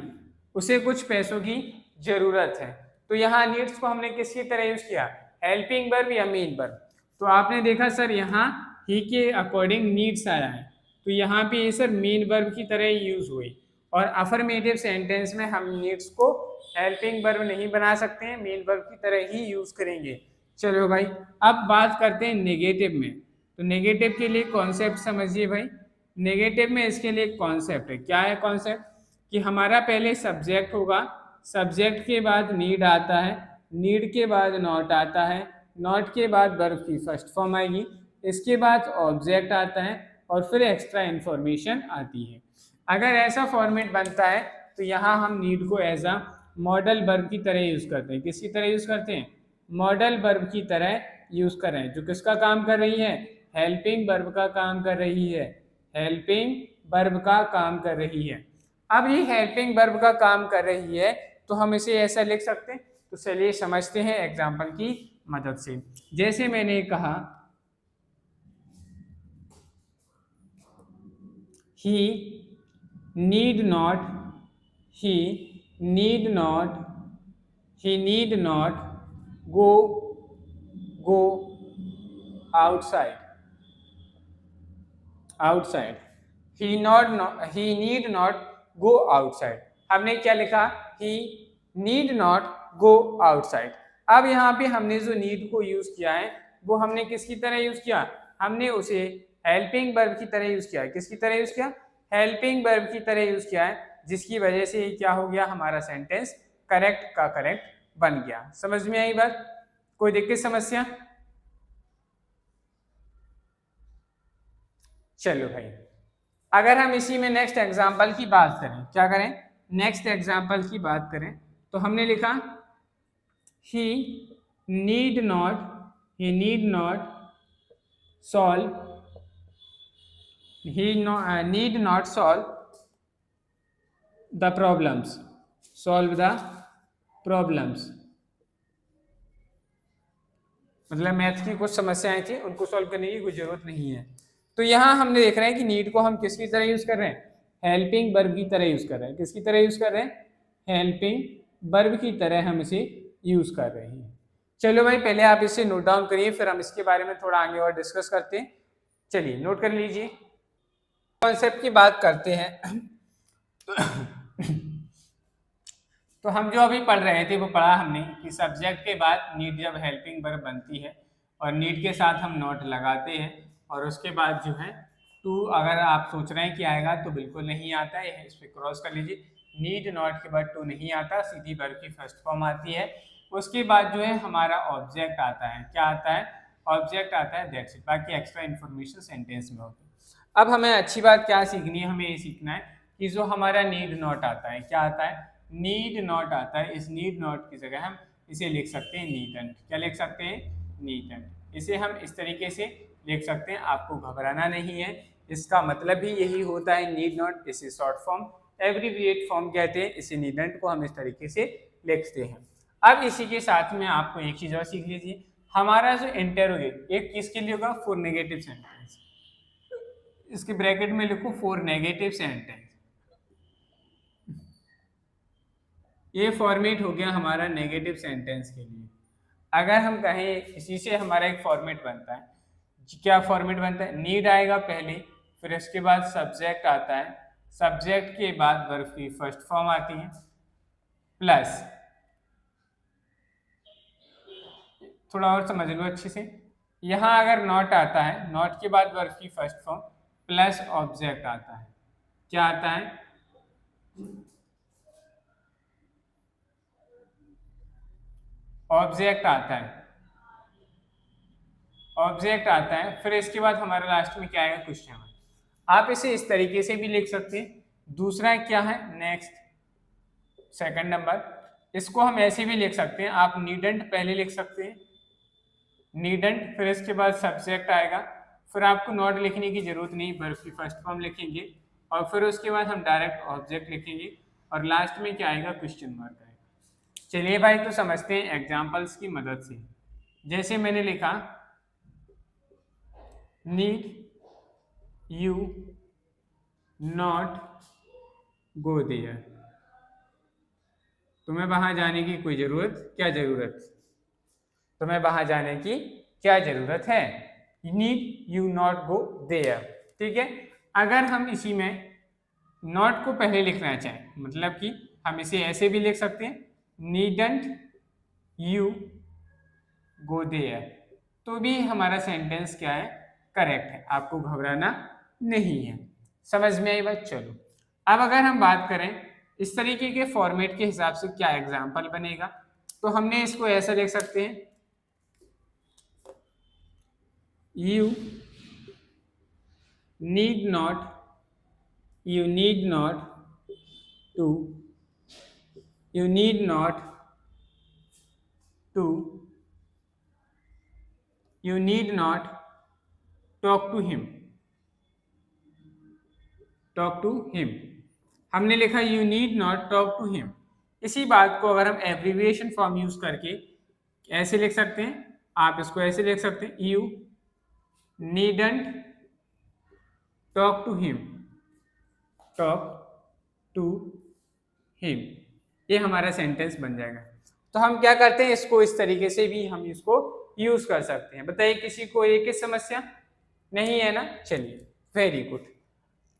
उसे कुछ पैसों की जरूरत है। तो यहाँ नीड्स को हमने किसकी तरह यूज किया? हेल्पिंग वर्ब या मेन वर्ब। तो आपने देखा सर यहाँ ही के अकॉर्डिंग नीड्स आया है, तो यहाँ पे ये सर मेन वर्ब की तरह यूज हुई। और अफर्मेटिव सेंटेंस में हम नीड्स को हेल्पिंग वर्ब नहीं बना सकते हैं, मेन वर्ब की तरह ही यूज करेंगे। चलो भाई, अब बात करते हैं नेगेटिव में। तो नेगेटिव के लिए कॉन्सेप्ट समझिए भाई। नेगेटिव में इसके लिए कॉन्सेप्ट है। क्या है कॉन्सेप्ट? कि हमारा पहले सब्जेक्ट होगा, सब्जेक्ट के बाद नीड आता है, नीड के बाद नॉट आता है, नॉट के बाद वर्ब की फर्स्ट फॉर्म आएगी, इसके बाद ऑब्जेक्ट आता है और फिर एक्स्ट्रा इन्फॉर्मेशन आती है। अगर ऐसा फॉर्मेट बनता है तो यहाँ हम नीड को एज अ मॉडल वर्ब की तरह यूज करते हैं। किसकी तरह यूज करते हैं? मॉडल वर्ब की तरह यूज कर रहे हैं। जो किसका काम कर रही है? हेल्पिंग वर्ब का काम कर रही है, हेल्पिंग वर्ब का काम कर रही है। अब ये हेल्पिंग वर्ब का काम कर रही है तो हम इसे ऐसा लिख सकते हैं। तो चलिए समझते हैं एग्जाम्पल की मदद से। जैसे मैंने कहा he need not go outside he need not go outside। हमने क्या लिखा? he need not go outside। अब यहाँ पे हमने जो नीड को यूज किया है वो हमने किसकी तरह यूज किया? हमने उसे हेल्पिंग वर्ब की तरह यूज किया है। किसकी तरह यूज किया? हेल्पिंग वर्ब की तरह यूज किया है, जिसकी वजह से क्या हो गया? हमारा सेंटेंस करेक्ट का करेक्ट बन गया। समझ में आई बात? कोई दिक्कत समस्या? चलो भाई, अगर हम इसी में नेक्स्ट एग्जाम्पल की बात करें, क्या करें? नेक्स्ट एग्जाम्पल की बात करें तो हमने लिखा he need not solve the problems, मतलब मैथ की कुछ समस्याएं थी, उनको सॉल्व करने की कोई जरूरत नहीं है। तो यहाँ हमने देख रहे हैं कि नीड को हम किसकी तरह यूज कर रहे हैं? हेल्पिंग वर्ब की तरह यूज कर रहे हैं। किसकी तरह यूज कर रहे हैं? हेल्पिंग वर्ब की तरह हम इसे यूज कर रहे हैं। चलो भाई, पहले आप इसे नोट डाउन करिए, फिर हम इसके बारे में थोड़ा आगे और डिस्कस करते हैं। चलिए नोट कर लीजिए। कॉन्सेप्ट की बात करते हैं तो हम जो अभी पढ़ रहे थे वो पढ़ा हमने कि सब्जेक्ट के बाद नीड जब हेल्पिंग वर्ब बनती है और नीड के साथ हम नॉट लगाते हैं और उसके बाद जो है टू, अगर आप सोच रहे हैं कि आएगा तो बिल्कुल नहीं आता है, इस पर क्रॉस कर लीजिए। नीड नॉट के बाद टू नहीं आता, सीधी वर्ब की फर्स्ट फॉर्म आती है। उसके बाद जो है हमारा ऑब्जेक्ट आता है। क्या आता है? ऑब्जेक्ट आता है, दैट्स इट। बाकी एक्स्ट्रा इन्फॉर्मेशन सेंटेंस में होती है। अब हमें अच्छी बात क्या सीखनी है? हमें ये सीखना है कि जो हमारा नीड नॉट आता है, क्या आता है, नीड नॉट आता है। इस नीड नॉट की जगह हम इसे लिख सकते हैं नीडंट। क्या लिख सकते हैं, नीडंट। इसे हम इस तरीके से लिख सकते हैं, आपको घबराना नहीं है। इसका मतलब भी यही होता है नीड नॉट, इसे शॉर्ट फॉर्म एब्रीविएट फॉर्म कहते हैं। इसे नीडंट को हम इस तरीके से लिखते हैं। अब इसी के साथ में आपको एक चीज और सीख लीजिए, हमारा जो इंटेरोगेट एक किसके लिए होगा, फॉर नेगेटिव सेंटेंस। इसके ब्रैकेट में लिखो फॉर नेगेटिव सेंटेंस। ये फॉर्मेट हो गया हमारा नेगेटिव सेंटेंस के लिए। अगर हम कहें इसी से हमारा एक फॉर्मेट बनता है, क्या फॉर्मेट बनता है, नीड आएगा पहले, फिर उसके बाद सब्जेक्ट आता है, सब्जेक्ट के बाद वर्ब की फर्स्ट फॉर्म आती है, प्लस थोड़ा और समझ लो अच्छे से, यहाँ अगर नॉट आता है, नॉट के बाद वर्ब की फर्स्ट फॉर्म प्लस ऑब्जेक्ट आता है। क्या आता है, ऑब्जेक्ट आता है, ऑब्जेक्ट आता है। फिर इसके बाद हमारा लास्ट में क्या आएगा, क्वेश्चन मार्क। आप इसे इस तरीके से भी लिख सकते हैं। दूसरा क्या है, नेक्स्ट सेकंड नंबर, इसको हम ऐसे भी लिख सकते हैं, आप नीडंट पहले लिख सकते हैं, नीडंट, फिर इसके बाद सब्जेक्ट आएगा, फिर आपको नॉट लिखने की जरूरत नहीं, वर्ब की फर्स्ट फॉर्म लिखेंगे, और फिर उसके बाद हम डायरेक्ट ऑब्जेक्ट लिखेंगे, और लास्ट में क्या आएगा, क्वेश्चन मार्क आएगा। चलिए भाई, तो समझते हैं एग्जाम्पल्स की मदद से। जैसे मैंने लिखा, need you not go there, तुम्हें वहां जाने की कोई जरूरत, क्या जरूरत, तुम्हें वहां जाने की क्या जरूरत है, need you not go there. ठीक है, अगर हम इसी में नॉट को पहले लिखना चाहें, मतलब कि हम इसे ऐसे भी लिख सकते हैं, नीडंट यू गो देयर, तो भी हमारा सेंटेंस क्या है, करेक्ट है, आपको घबराना नहीं है। समझ में आई बात। चलो अब अगर हम बात करें इस तरीके के फॉर्मेट के हिसाब से क्या एग्जाम्पल बनेगा, तो हमने इसको ऐसा लिख सकते हैं, you need not to talk to him। हमने लिखा you need not talk to him। इसी बात को अगर हम एब्रीविएशन फॉर्म यूज करके ऐसे लिख सकते हैं, आप इसको ऐसे लिख सकते हैं, you needn't talk to him, ये हमारा सेंटेंस बन जाएगा। तो हम क्या करते हैं, इसको इस तरीके से भी हम इसको यूज कर सकते हैं। बताइए किसी को एक ही समस्या नहीं है ना। चलिए, वेरी गुड,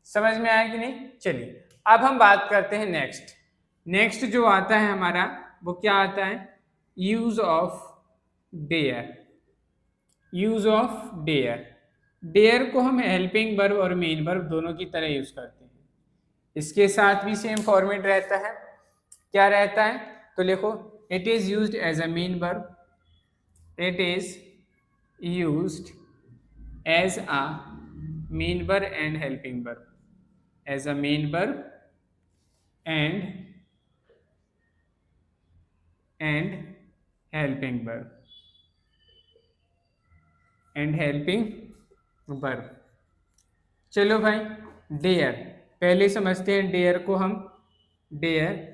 समझ में आया कि नहीं। चलिए अब हम बात करते हैं नेक्स्ट जो आता है हमारा, वो क्या आता है, यूज ऑफ डेयर। डेयर को हम हेल्पिंग वर्ब और मेन वर्ब दोनों की तरह यूज करते हैं। इसके साथ भी सेम फॉर्मेट रहता है। क्या रहता है, तो लिखो, it is used as a main verb, it is used as a main verb and helping verb, as a main verb and helping verb. चलो भाई, डेयर पहले समझते हैं। डेयर को हम dare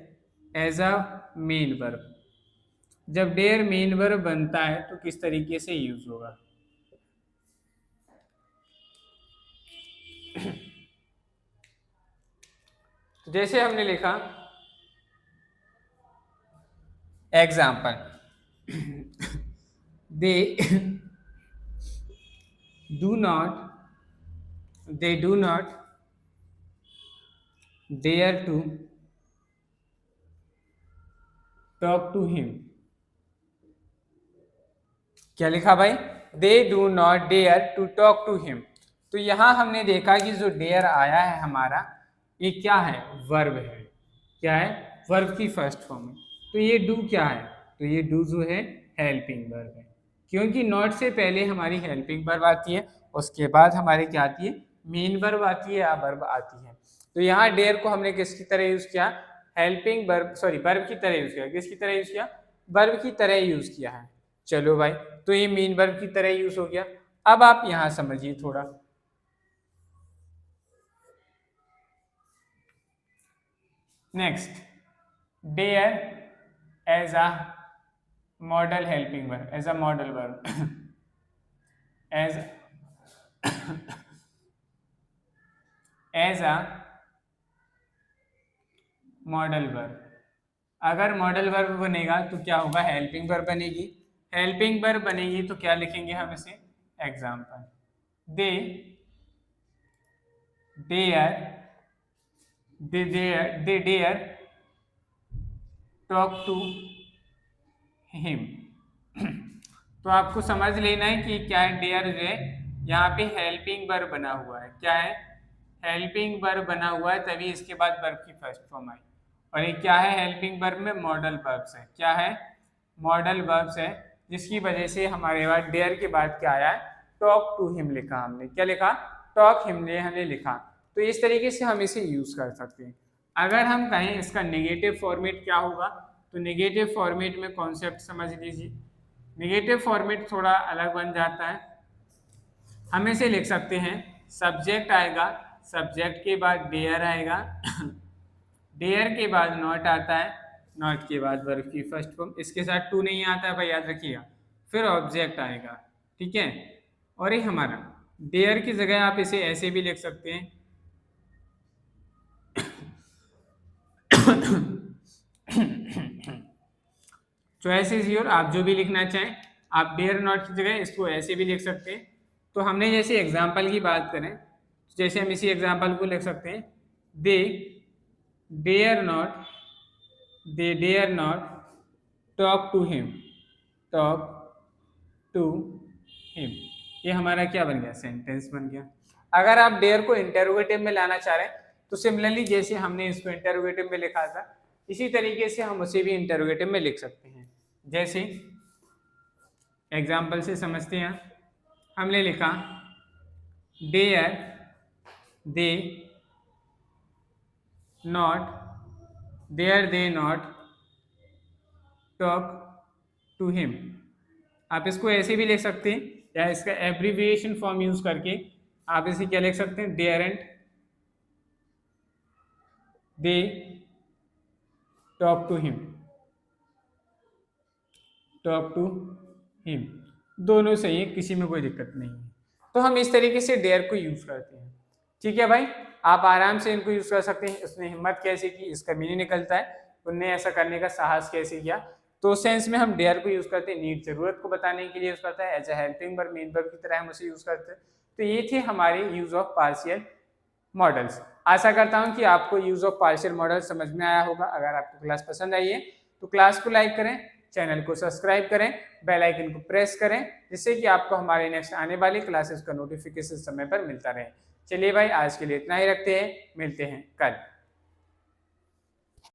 as a main verb, जब dare main verb बनता है तो किस तरीके से यूज होगा। जैसे हमने लिखा example, they do not dare to talk to him। क्या लिखा भाई, they do not dare to talk to him। तो यहां हमने देखा कि जो डेयर आया है हमारा, ये क्या है, वर्ब है। क्या है, वर्ब की फर्स्ट फॉर्म है। तो ये डू क्या है, तो ये डू जो है हेल्पिंग वर्ब है, क्योंकि नॉट से पहले हमारी हेल्पिंग वर्ब आती है, उसके बाद हमारी क्या आती है, मेन वर्ब आती है या वर्ब आती है। तो तो यहाँ डेयर को हमने किसकी तरह यूज किया, हेल्पिंग वर्ब, सॉरी वर्ब की तरह यूज किया। किसकी तरह यूज किया, वर्ब की तरह यूज किया है। चलो भाई, तो ये मेन वर्ब की तरह यूज हो गया। अब आप यहाँ समझिए थोड़ा, next, dare as a modal helping verb, as a modal verb, as as a modal verb. अगर मॉडल वर्ब बनेगा तो क्या होगा, हेल्पिंग वर्ब बनेगी। हेल्पिंग वर्ब बनेगी तो क्या लिखेंगे हम इसे, example, they dare they dare talk to him. तो आपको समझ लेना है कि क्या है, डेयर जो है यहाँ पे हेल्पिंग वर्ब बना हुआ है। क्या है, हेल्पिंग वर्ब बना हुआ है, तभी इसके बाद वर्ब की फर्स्ट फॉर्म आई। और ये क्या है, हेल्पिंग वर्ब में मॉडल वर्ब्स है। क्या है, मॉडल वर्ब्स है, जिसकी वजह से हमारे पास डेयर के बाद क्या आया है, टॉक टू हिम लिखा हमने। क्या लिखा, टॉक हिम ने हमने लिखा। तो इस तरीके से हम इसे यूज कर सकते हैं। अगर हम कहें इसका नेगेटिव फॉर्मेट क्या होगा, तो नेगेटिव फॉर्मेट में कॉन्सेप्ट समझ लीजिए। नेगेटिव फॉर्मेट थोड़ा अलग बन जाता है। हम इसे लिख सकते हैं, सब्जेक्ट आएगा, सब्जेक्ट के बाद डेयर आएगा, डेयर के बाद नॉट आता है, नॉट के बाद वर्ब की फर्स्ट फॉर्म, इसके साथ टू नहीं आता है भाई, याद रखिएगा। फिर ऑब्जेक्ट आएगा, ठीक है। और ये हमारा डेयर की जगह आप इसे ऐसे भी लिख सकते हैं, चॉइस इज योर, आप जो भी लिखना चाहें। आप डेयर नॉट की जगह इसको ऐसे भी लिख सकते हैं। तो हमने जैसे एग्जाम्पल की बात करें, जैसे हम इसी एग्जाम्पल को लिख सकते हैं, they dare not talk to him, talk to him. ये हमारा क्या बन गया, सेंटेंस बन गया। अगर आप डेयर को इंटेरोगेटिव में लाना चाह रहे हैं, तो सिमिलरली जैसे हमने इसको इंटेरोगेटिव में लिखा था, इसी तरीके से हम उसे भी इंटेरोगेटिव में लिख सकते हैं। जैसे एग्जाम्पल से समझते हैं, हमने लिखा dare they not talk to him. आप इसको ऐसे भी लिख सकते हैं, या इसका एब्रीविएशन फॉर्म यूज करके आप इसे क्या लिख सकते हैं, daren't they talk to him, talk to him, दोनों सही है, किसी में कोई दिक्कत नहीं है। तो हम इस तरीके से डेयर को यूज करते हैं, ठीक है भाई। आप आराम से इनको यूज कर सकते हैं। उसने हिम्मत कैसे की, इसका मीनिंग निकलता है, उनने ऐसा करने का साहस कैसे किया। तो सेंस में हम डेयर को यूज करते हैं, नीड जरूरत को बताने के लिए यूज करता है, as a helping verb, main verb की तरह हम उसे यूज करते हैं। तो ये थे हमारे यूज ऑफ पार्शियल मॉडल्स। आशा करता हूं कि आपको यूज ऑफ पार्शियल मॉडल समझ में आया होगा। अगर आपको क्लास पसंद आई है तो क्लास को लाइक करें, चैनल को सब्सक्राइब करें, बेल आइकन को प्रेस करें, जिससे कि आपको हमारे नेक्स्ट आने वाली क्लासेस का नोटिफिकेशन समय पर मिलता रहे। चलिए भाई, आज के लिए इतना ही रखते हैं, मिलते हैं कल।